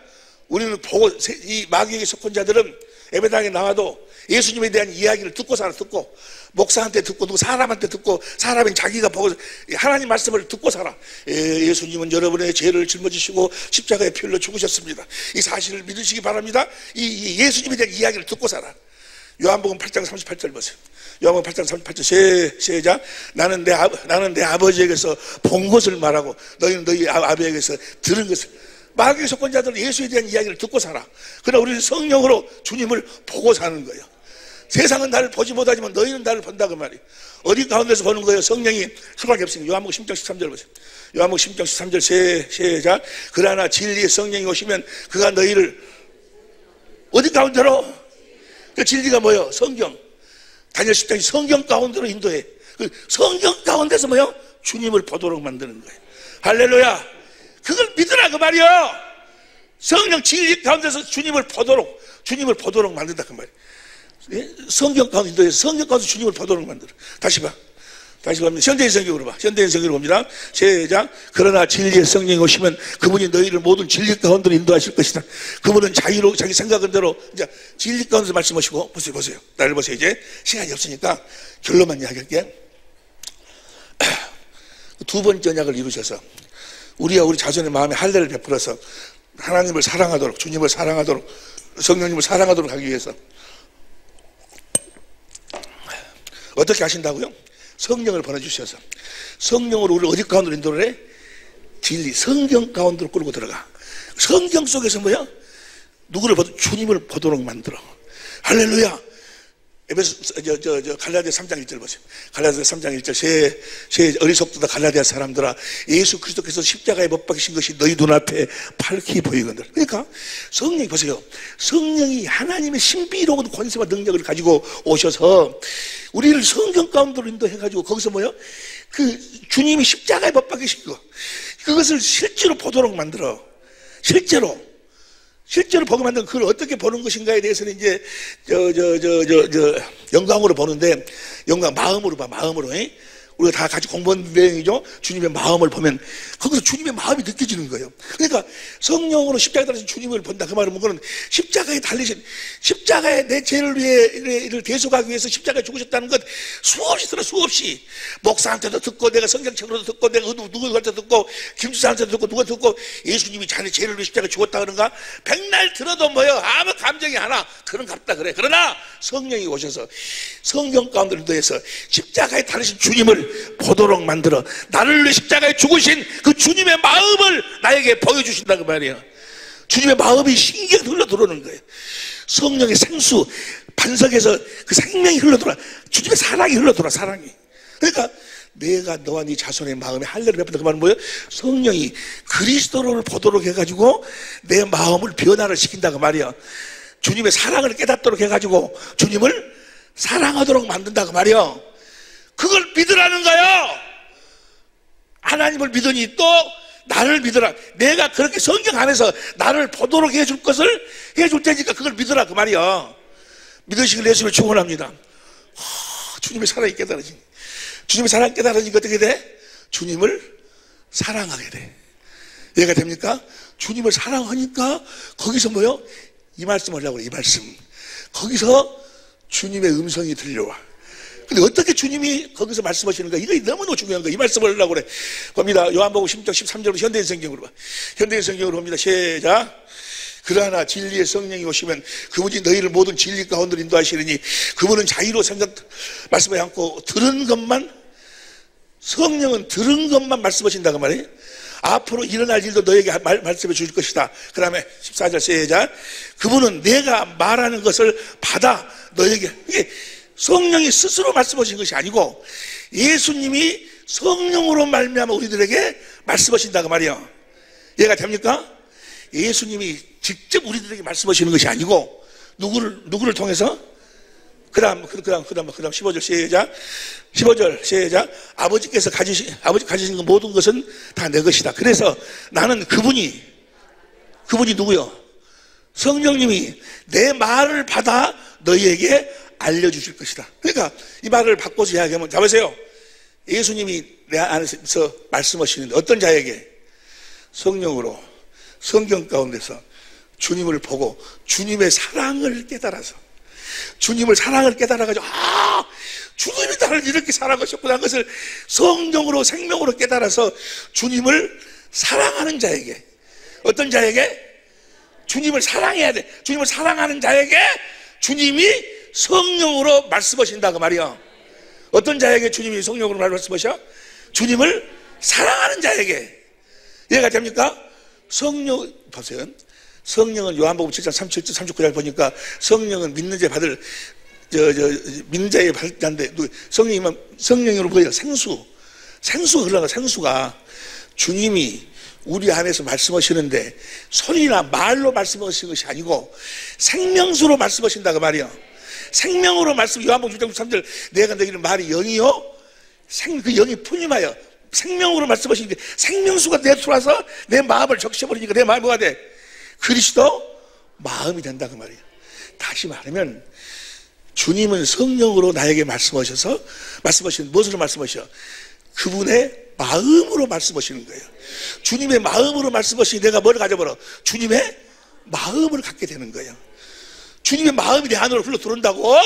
우리는 보고, 이 마귀에게 속한 자들은 예배당에 나와도 예수님에 대한 이야기를 듣고 살아. 듣고 목사한테 듣고 누구 사람한테 듣고 사람은 자기가 보고 하나님 말씀을 듣고 살아. 예수님은 여러분의 죄를 짊어지시고 십자가에 피 흘려 죽으셨습니다. 이 사실을 믿으시기 바랍니다. 이 예수님에 대한 이야기를 듣고 살아. 요한복음 8장 38절 보세요. 요한복음 8장 38절 시작. 나는 내 아버지에게서 본 것을 말하고 너희는 너희 아버지에게서 들은 것을. 마귀의 속한 자들은 예수에 대한 이야기를 듣고 살아. 그러나 우리는 성령으로 주님을 보고 사는 거예요. 세상은 나를 보지 못하지만 너희는 나를 본다 그 말이에요. 어디 가운데서 보는 거예요? 성령이 수밖에 없으니까. 요한복음 10장 13절 보세요. 요한복음 10장 13절 시작. 그러나 진리의 성령이 오시면 그가 너희를 어디 가운데로? 그 진리가 뭐예요? 성경. 다니엘 10장이 성경 가운데로 인도해. 그 성경 가운데서 뭐예요? 주님을 보도록 만드는 거예요. 할렐루야. 그걸 믿으라 그 말이요. 성령 진리 가운데서 주님을 보도록 만든다 그 말이에요. 성경 가운데서 성경 가운데 주님을 보도록 만들어. 다시 갑니다. 현대인 성경으로 봐. 현대인 성경으로 봅니다. 시작. 그러나 진리의 성령이 오시면 그분이 너희를 모든 진리 가운데로 인도하실 것이다. 그분은 자유로 자기 생각한 대로 이제 진리 가운데서 말씀하시고 보세요. 나를 보세요. 이제 시간이 없으니까 결론만 이야기할게. 두 번째 언약을 이루셔서 우리 자손의 마음에 할례를 베풀어서 하나님을 사랑하도록, 주님을 사랑하도록, 성령님을 사랑하도록 하기 위해서 어떻게 하신다고요? 성령을 보내주셔서 성령으로 우리를 어디 가운데로 인도를 해? 진리, 성경 가운데로 끌고 들어가. 성경 속에서 뭐야? 누구를 주님을 보도록 만들어. 할렐루야. 갈라디아 3장 1절 보세요. 갈라디아 3장 1절 어리석도다 갈라디아 사람들아, 예수 그리스도께서 십자가에 못 박히신 것이 너희 눈앞에 밝히 보이거늘. 그러니까 성령이 보세요. 성령이 하나님의 신비로운 권세와 능력을 가지고 오셔서 우리를 성경 가운데로 인도해가지고 거기서 뭐요? 그 주님이 십자가에 못 박히신 거, 그것을 실제로 보도록 만들어. 실제로 보게 만든 그걸 어떻게 보는 것인가에 대해서는 이제 영광으로 보는데, 마음으로 봐. 마음으로. 우리가 다 같이 공부한 내용이죠. 주님의 마음을 보면 거기서 주님의 마음이 느껴지는 거예요. 그러니까 성령으로 십자가에 달리신 주님을 본다 그 말은 뭐는 십자가에 내 죄를 위해 대속하기 위해서 십자가에 죽으셨다는 것 수없이 들어. 수없이 목사한테도 듣고, 내가 성경책으로도 듣고, 내가 누구한테 듣고, 김주사한테도 듣고, 누가 듣고 예수님이 자네 죄를 위해 십자가에 죽었다 그런가 백날 들어도 뭐요? 아무 감정이 하나 그런 같다 그래. 그러나 성령이 오셔서 성경 가운데 인도해서 십자가에 달리신 주님을 보도록 만들어 나를 위해 십자가에 죽으신 그 주님의 마음을 나에게 보여주신다 그 말이에요. 주님의 마음이 신경 흘러 들어오는 거예요. 성령의 생수 반석에서 그 생명이 흘러 들어와. 주님의 사랑이 흘러 들어와. 사랑이. 그러니까 내가 너와 네 자손의 마음에 할례를 베푼다 그 말은 뭐예요? 성령이 그리스도를 보도록 해가지고 내 마음을 변화를 시킨다 그 말이야. 주님의 사랑을 깨닫도록 해가지고 주님을 사랑하도록 만든다 그 말이야. 그걸 믿으라는 거예요. 하나님을 믿으니 또 나를 믿으라. 내가 그렇게 성경 안에서 나를 보도록 해줄 것을 해줄 테니까 그걸 믿으라 그 말이야. 믿으시길 예수를 축원합니다. 주님의 사랑이 깨달아지니, 주님의 사랑이 깨달아지니까 어떻게 돼? 주님을 사랑하게 돼. 이해가 됩니까? 주님을 사랑하니까 거기서 뭐요? 이 말씀 하려고 그래. 이 말씀 거기서 주님의 음성이 들려와. 근데 어떻게 주님이 거기서 말씀하시는가? 이거 너무너무 중요한 거야. 이 말씀을 하려고 그래. 봅니다. 요한복음 10장 13절로 현대인 성경으로 봐. 현대인 성경으로 봅니다. 시작. 그러나 진리의 성령이 오시면 그분이 너희를 모든 진리 가운데로 인도하시리니 그분은 자유로 말씀하지 않고 들은 것만, 성령은 들은 것만 말씀하신다고 말이에요. 앞으로 일어날 일도 너에게 말씀해 주실 것이다. 그 다음에 14절 시작. 그분은 내가 말하는 것을 받아 너에게, 이게 성령이 스스로 말씀하신 것이 아니고 예수님이 성령으로 말미암아 우리들에게 말씀하신다고 말이에요. 이해가 됩니까? 예수님이 직접 우리들에게 말씀하시는 것이 아니고 누구를 통해서? 그 다음 15절 시작. 15절 시작. 아버지께서 가지신 그 모든 것은 다 내 것이다. 그래서 나는 그분이 누구요? 성령님이 내 말을 받아 너희에게 알려주실 것이다. 그러니까 이 말을 바꿔서 이야기하면, 자 보세요. 예수님이 내 안에서 말씀하시는데 어떤 자에게? 성령으로 성경 가운데서 주님을 보고 주님의 사랑을 깨달아서, 주님을 사랑을 깨달아가지고, 주님이 나를 이렇게 사랑하셨구나 하는 것을 성령으로 생명으로 깨달아서 주님을 사랑하는 자에게. 어떤 자에게? 주님을 사랑해야 돼. 주님을 사랑하는 자에게 주님이 성령으로 말씀하신다 그 말이야. 어떤 자에게 주님이 성령으로 말씀하셔? 주님을 사랑하는 자에게. 이해가 됩니까? 성령, 보세요. 성령은 요한복음 7장 37절 39절 보니까 성령은 믿는 자에 받을 믿는 자에 받을 자인데, 성령으로 보여 생수가 흘러가. 생수가 주님이 우리 안에서 말씀하시는데 소리나 말로 말씀하시는 것이 아니고 생명수로 말씀하신다 그 말이야. 생명으로 말씀. 요한복음 6장 3절 내가 너희는 말이 영이요 그 영이 푸님하여 생명으로 말씀하시는데 생명수가 내 들어와서 내 마음을 적셔버리니까 내 마음이 뭐가 돼? 그리스도 마음이 된다 그 말이야. 다시 말하면 주님은 성령으로 나에게 말씀하셔서 무엇으로 말씀하셔? 그분의 마음으로 말씀하시는 거예요. 주님의 마음으로 말씀하시니 내가 뭘 가져버려? 주님의 마음을 갖게 되는 거예요. 주님의 마음이 내 안으로 흘러 들어온다고.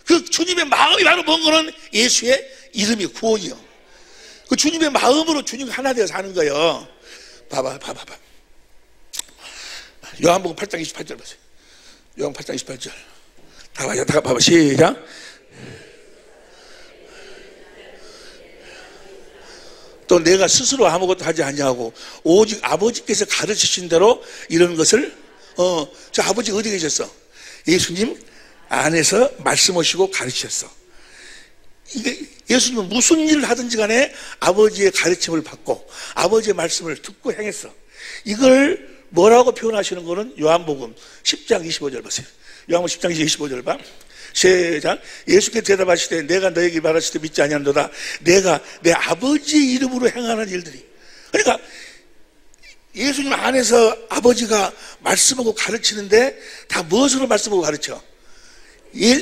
그 주님의 마음이 바로 뭔가는 예수의 이름이 구원이요. 그 주님의 마음으로 주님과 하나 되어 사는 거예요. 봐봐. 요한복음 8장 28절 보세요. 요한복음 8장 28절. 다 봐봐. 시작. 또 내가 스스로 아무것도 하지 아니하고 오직 아버지께서 가르치신 대로 이런 것을 저 아버지 어디 계셨어? 예수님 안에서 말씀하시고 가르치셨어. 이게 예수님은 무슨 일을 하든지 간에 아버지의 가르침을 받고 아버지의 말씀을 듣고 행했어. 이걸 뭐라고 표현하시는 거는 요한복음 10장 25절 보세요. 요한복음 10장 25절 봐. 시작. 예수께서 대답하시되 내가 너에게 말하실 때 믿지 아니한도다. 내가 내 아버지의 이름으로 행하는 일들이. 그러니까 예수님 안에서 아버지가 말씀하고 가르치는데 다 무엇으로 말씀하고 가르쳐?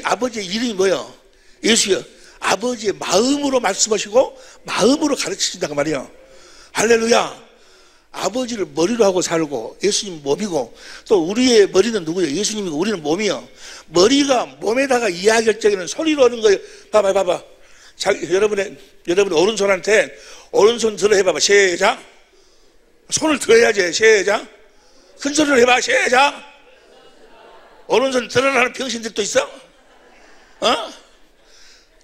아버지의 이름이 뭐예요? 예수여. 아버지의 마음으로 말씀하시고 마음으로 가르치신다고 말이에요. 할렐루야. 아버지를 머리로 하고 살고 예수님 몸이고 또 우리의 머리는 누구예요? 예수님이고 우리는 몸이요. 머리가 몸에다가 이야기할 적에는 소리로 하는 거예요. 봐봐. 여러분의 오른손한테 오른손 들어 해봐봐. 시작. 손을 들어야지. 시작. 큰 소리로 해봐. 시작. 오른손 들어라는 병신들 또 있어?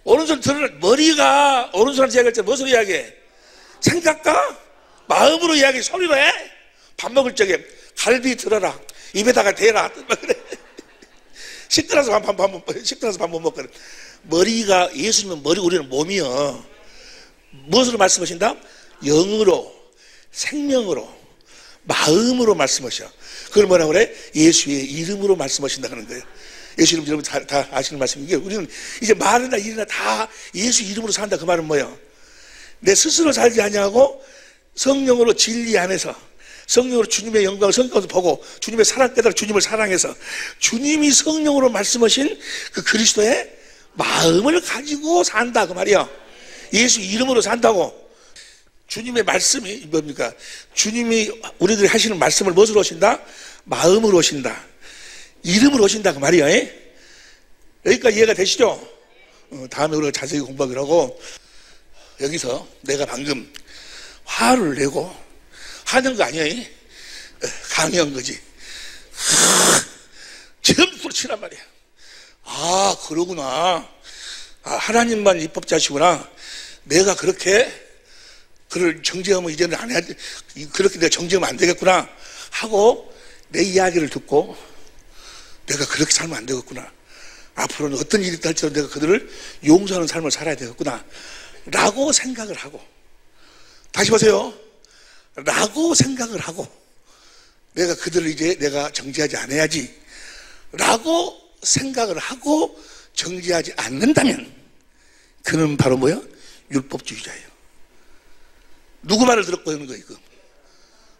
오른손 들어라. 머리가 오른손한테 이야기할 때 무엇으로 이야기해? 생각과 마음으로 이야기. 소리로 해. 밥 먹을 적에 갈비 들어라. 입에다가 대라. 그래. 시끄러워서 밥 못 먹거든. 머리가 예수님은 머리, 우리는 몸이요. 무엇으로 말씀하신다? 영으로, 생명으로, 마음으로 말씀하셔. 그걸 뭐라고 그래? 예수의 이름으로 말씀하신다 하는 거예요. 예수 이름 여러분 다 아시는 말씀이게 우리는 이제 말이나 일이나 다 예수 이름으로 산다. 그 말은 뭐예요? 내 스스로 살지 아니하고 성령으로 진리 안에서 성령으로 주님의 영광을 성경에서 보고 주님의 사랑 깨달아 주님을 사랑해서 주님이 성령으로 말씀하신 그 그리스도의 마음을 가지고 산다 그 말이야. 예수 이름으로 산다고. 주님의 말씀이 뭡니까? 주님이 우리들이 하시는 말씀을 무엇으로 오신다? 마음으로 오신다. 이름으로 오신다 그 말이야. 여기까지 이해가 되시죠? 다음에 우리가 자세히 공부하기로 하고, 여기서 내가 방금 화를 내고 하는 거 아니야? 강요한 거지. 전부 치란 말이야. 아, 그러구나. 하나님만 입법자시구나. 내가 그렇게 그를 정죄하면 이제는 안 해야 돼. 그렇게 내가 정죄하면 안 되겠구나 하고 내 이야기를 듣고 내가 그렇게 살면 안 되겠구나. 앞으로는 어떤 일이 있할지라도 내가 그들을 용서하는 삶을 살아야 되겠구나 라고 생각을 하고, 다시 보세요. 라고 생각을 하고 내가 그들을 이제 내가 정죄하지 않아야지 라고 생각을 하고 정죄하지 않는다면 그는 바로 뭐야? 율법주의자예요. 누구 말을 듣고 하는 거예요?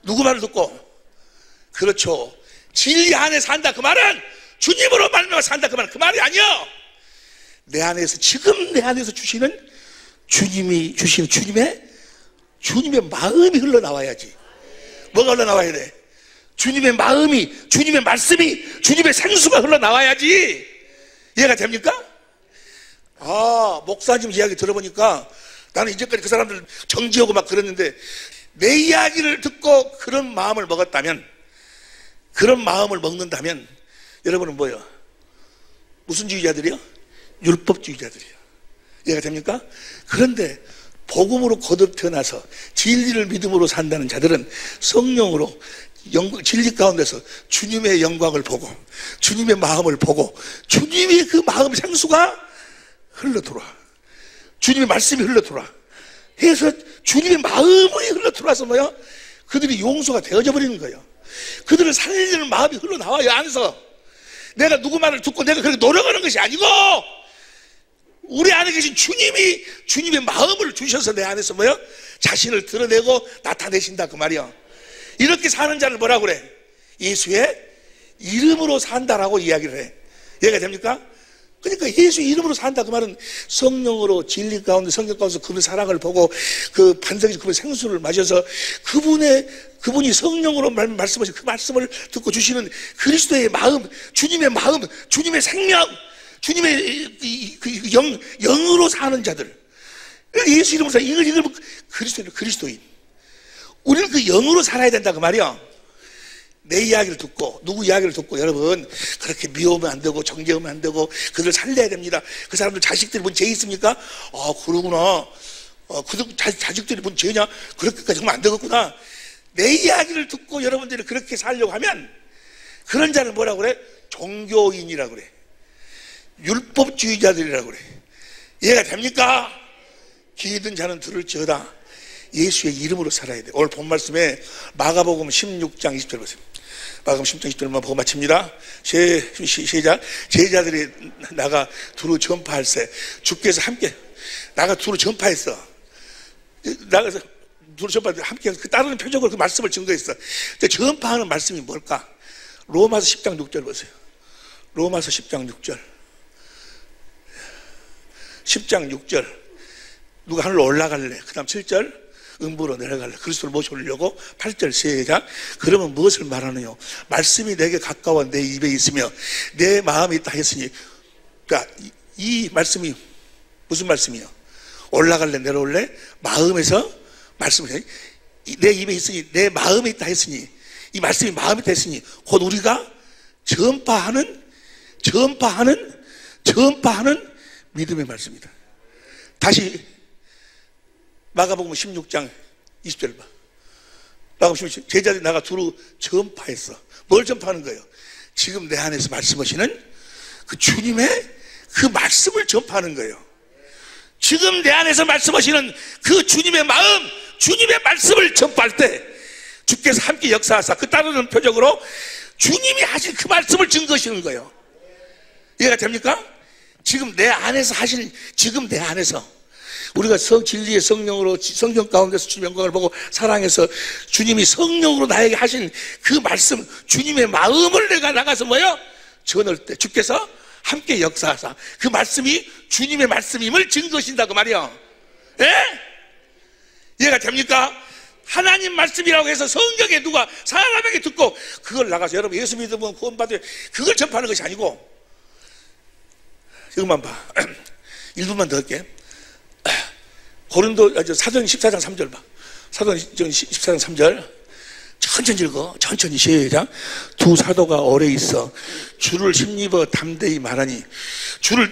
누구 말을 듣고? 그렇죠. 진리 안에 산다 그 말은 주님으로 말미암아 산다 그 말은 그 말이 아니요. 내 안에서 지금 내 안에서 주시는 주님이 주시는 주님의 마음이 흘러나와야지. 뭐가 흘러나와야 돼? 주님의 마음이, 주님의 말씀이, 주님의 생수가 흘러나와야지. 이해가 됩니까? 목사님 이야기 들어보니까 나는 이제까지 그 사람들 정지하고 막 그랬는데 내 이야기를 듣고 그런 마음을 먹었다면, 그런 마음을 먹는다면 여러분은 뭐예요? 무슨 주의자들이요? 율법주의자들이에요. 이해가 됩니까? 그런데 복음으로 거듭 태어나서 진리를 믿음으로 산다는 자들은 성령으로 진리 가운데서 주님의 영광을 보고 주님의 마음을 보고 주님의 그 마음 생수가 흘러들어와. 주님의 말씀이 흘러들어와. 해서 주님의 마음이 흘러들어와서 뭐야? 그들이 용서가 되어져 버리는 거예요. 그들을 살리는 마음이 흘러나와요. 안에서 내가 누구 말을 듣고 내가 그렇게 노력하는 것이 아니고 우리 안에 계신 주님이 주님의 마음을 주셔서 내 안에서 뭐요? 자신을 드러내고 나타내신다 그 말이요. 이렇게 사는 자를 뭐라고 그래? 예수의 이름으로 산다라고 이야기를 해. 이해가 됩니까? 그러니까 예수 이름으로 산다 그 말은 성령으로 진리 가운데 성경 가운데서 그분의 사랑을 보고 그 반석에서 그분의 생수를 마셔서 그분이 성령으로 말씀하신 그 말씀을 듣고 주시는 그리스도의 마음, 주님의 생명, 주님의 영으로 사는 자들. 예수 이름으로 사는 이걸 그리스도인. 우리는 그 영으로 살아야 된다 그 말이야. 내 이야기를 듣고 누구 이야기를 듣고 여러분 그렇게 미워하면 안 되고 정죄하면 안 되고 그들 살려야 됩니다. 그 사람들 자식들이 뭔 죄 있습니까? 그러구나. 그 자식들이 뭔 죄냐? 그렇게까지 하면 안 되겠구나. 내 이야기를 듣고 여러분들이 그렇게 살려고 하면 그런 자를 뭐라고 그래? 종교인이라고 그래. 율법주의자들이라고 그래. 이해가 됩니까? 귀 있는 자는 들을지어다. 예수의 이름으로 살아야 돼. 오늘 본 말씀에 마가복음 16장 20절 보세요. 마가복음 16장 20절만 보고 마칩니다. 시작. 제자들이 나가 두루 전파할세. 주께서 함께 나가 두루 전파했어. 나가서 두루 전파할 때 함께 그 따르는 표적으로 그 말씀을 증거했어. 전파하는 말씀이 뭘까? 로마서 10장 6절 보세요. 로마서 10장 6절. 10장 6절. 누가 하늘로 올라갈래? 그 다음 7절. 음부로 내려갈래. 그리스도를 모셔오려고 8절 시작. 그러면 무엇을 말하느냐? 말씀이 내게 가까워 내 입에 있으며 내 마음에 있다 했으니. 그러니까 이 말씀이 무슨 말씀이요? 올라갈래 내려올래? 마음에서 말씀을 내 입에 있으니 내 마음에 있다 했으니 이 말씀이 마음에 있다 했으니 곧 우리가 전파하는 믿음의 말씀이다. 다시 마가복음 16장 20절 봐. 마가복음 16장 제자들이 나가 두루 전파했어. 뭘 전파하는 거예요? 지금 내 안에서 말씀하시는 그 주님의 그 말씀을 전파하는 거예요. 지금 내 안에서 말씀하시는 그 주님의 마음, 주님의 말씀을 전파할 때 주께서 함께 역사하사 그 따르는 표적으로 주님이 하신 그 말씀을 증거하시는 거예요. 이해가 됩니까? 지금 내 안에서 하시는, 지금 내 안에서 우리가 진리의 성령으로 성경 가운데서 주님의 영광을 보고 사랑해서 주님이 성령으로 나에게 하신 그 말씀, 주님의 마음을 내가 나가서 뭐요? 전할 때 주께서 함께 역사하사 그 말씀이 주님의 말씀임을 증거하신다 그 말이요. 예? 이해가 됩니까? 하나님 말씀이라고 해서 성경에 누가 사람에게 듣고 그걸 나가서 여러분 예수 믿으면 구원받아요 그걸 전파하는 것이 아니고, 이것만 봐. 1분만 더 할게. 사도행 14장 3절 봐. 사도행 14장 3절. 천천히 읽어. 천천히 시작. 두 사도가 오래 있어 주를 힘입어 담대히 말하니 주를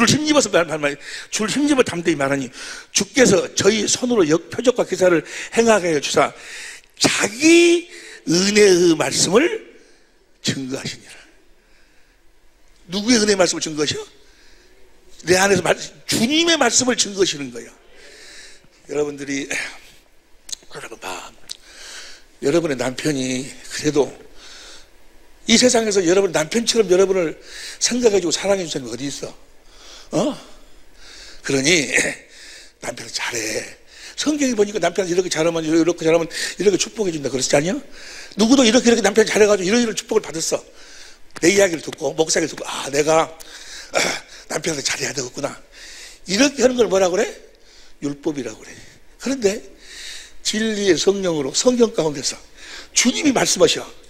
힘입어서 말하니 주를 힘입어 담대히 말하니 주께서 저희 손으로 표적과 기사를 행하게 하여 주사 자기 은혜의 말씀을 증거하시니라. 누구의 은혜의 말씀을 증거하셔? 내 안에서 주님의 말씀을 증거하시는 거예요. 여러분들이 여러분 봐. 여러분의 남편이 그래도 이 세상에서 여러분 남편처럼 여러분을 생각해주고 사랑해 주는 사람이 어디 있어? 그러니 남편을 잘해. 성경에 보니까 남편이 이렇게 잘하면 이렇게 잘하면 이렇게 축복해 준다 그랬지 않냐? 누구도 이렇게 남편이 잘해가지고 이런 축복을 받았어. 내 이야기를 듣고 목사 얘기를 듣고 내가 남편한테 잘해야 되겠구나 이렇게 하는 걸 뭐라 그래? 율법이라고 그래. 그런데 진리의 성령으로 성경 가운데서 주님이 말씀하셔.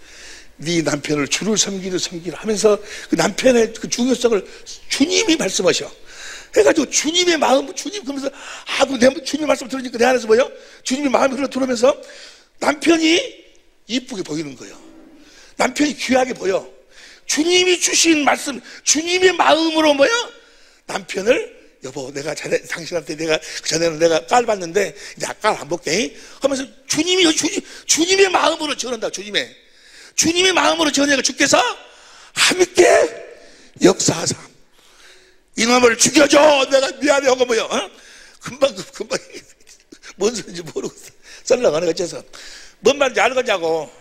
네 남편을 주를 섬기라 하면서 그 남편의 그 중요성을 주님이 말씀하셔. 해가지고 주님의 마음, 주님 그러면서 주님의 말씀 들으니까 내 안에서 뭐요? 주님의 마음이 흘러 들어오면서 남편이 이쁘게 보이는 거예요. 남편이 귀하게 보여. 주님이 주신 말씀, 주님의 마음으로 뭐요? 남편을 여보, 내가 당신한테 내가 전에는 내가 깔봤는데 이제 깔 안 볼게 하면서 주님의 마음으로 전한다. 주님의 마음으로 전하니까 주께서 함께 역사하사 이놈을 죽여줘. 내가 미안해 하고 뭐요? 금방 뭔 소리인지 모르고 썰렁하는 거 어째서 뭔 말인지 알겠냐고.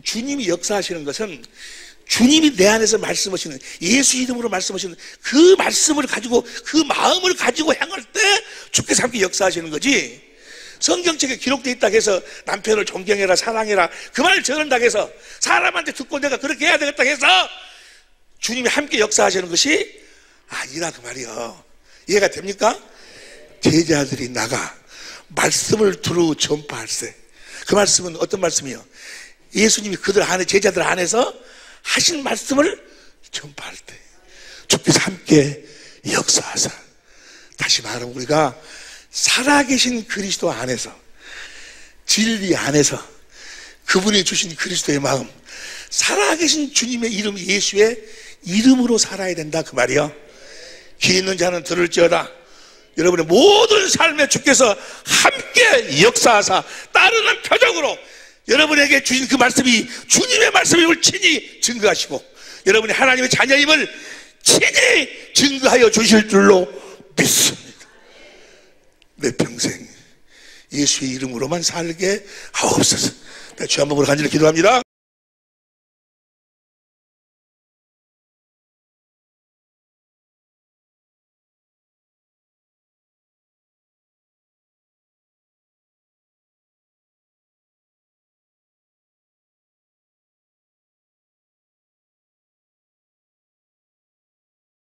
주님이 역사하시는 것은 주님이 내 안에서 말씀하시는 예수 이름으로 말씀하시는 그 말씀을 가지고 그 마음을 가지고 행할 때 주께서 함께 역사하시는 거지. 성경책에 기록되어 있다고 해서 남편을 존경해라 사랑해라 그 말을 전한다고 해서 사람한테 듣고 내가 그렇게 해야 되겠다고 해서 주님이 함께 역사하시는 것이 아니라 그 말이요. 이해가 됩니까? 제자들이 나가 말씀을 두루 전파할세. 그 말씀은 어떤 말씀이요? 예수님이 그들 안에 제자들 안에서 하신 말씀을 전파할 때 주께서 함께 역사하사. 다시 말하면 우리가 살아계신 그리스도 안에서 진리 안에서 그분이 주신 그리스도의 마음 살아계신 주님의 이름 예수의 이름으로 살아야 된다 그 말이요. 귀 있는 자는 들을지어다. 여러분의 모든 삶에 주께서 함께 역사하사 따르는 표적으로 여러분에게 주신 그 말씀이 주님의 말씀임을 친히 증거하시고 여러분이 하나님의 자녀임을 친히 증거하여 주실 줄로 믿습니다. 내 평생 예수의 이름으로만 살게 하옵소서. 주 한 번으로 간절히 기도합니다.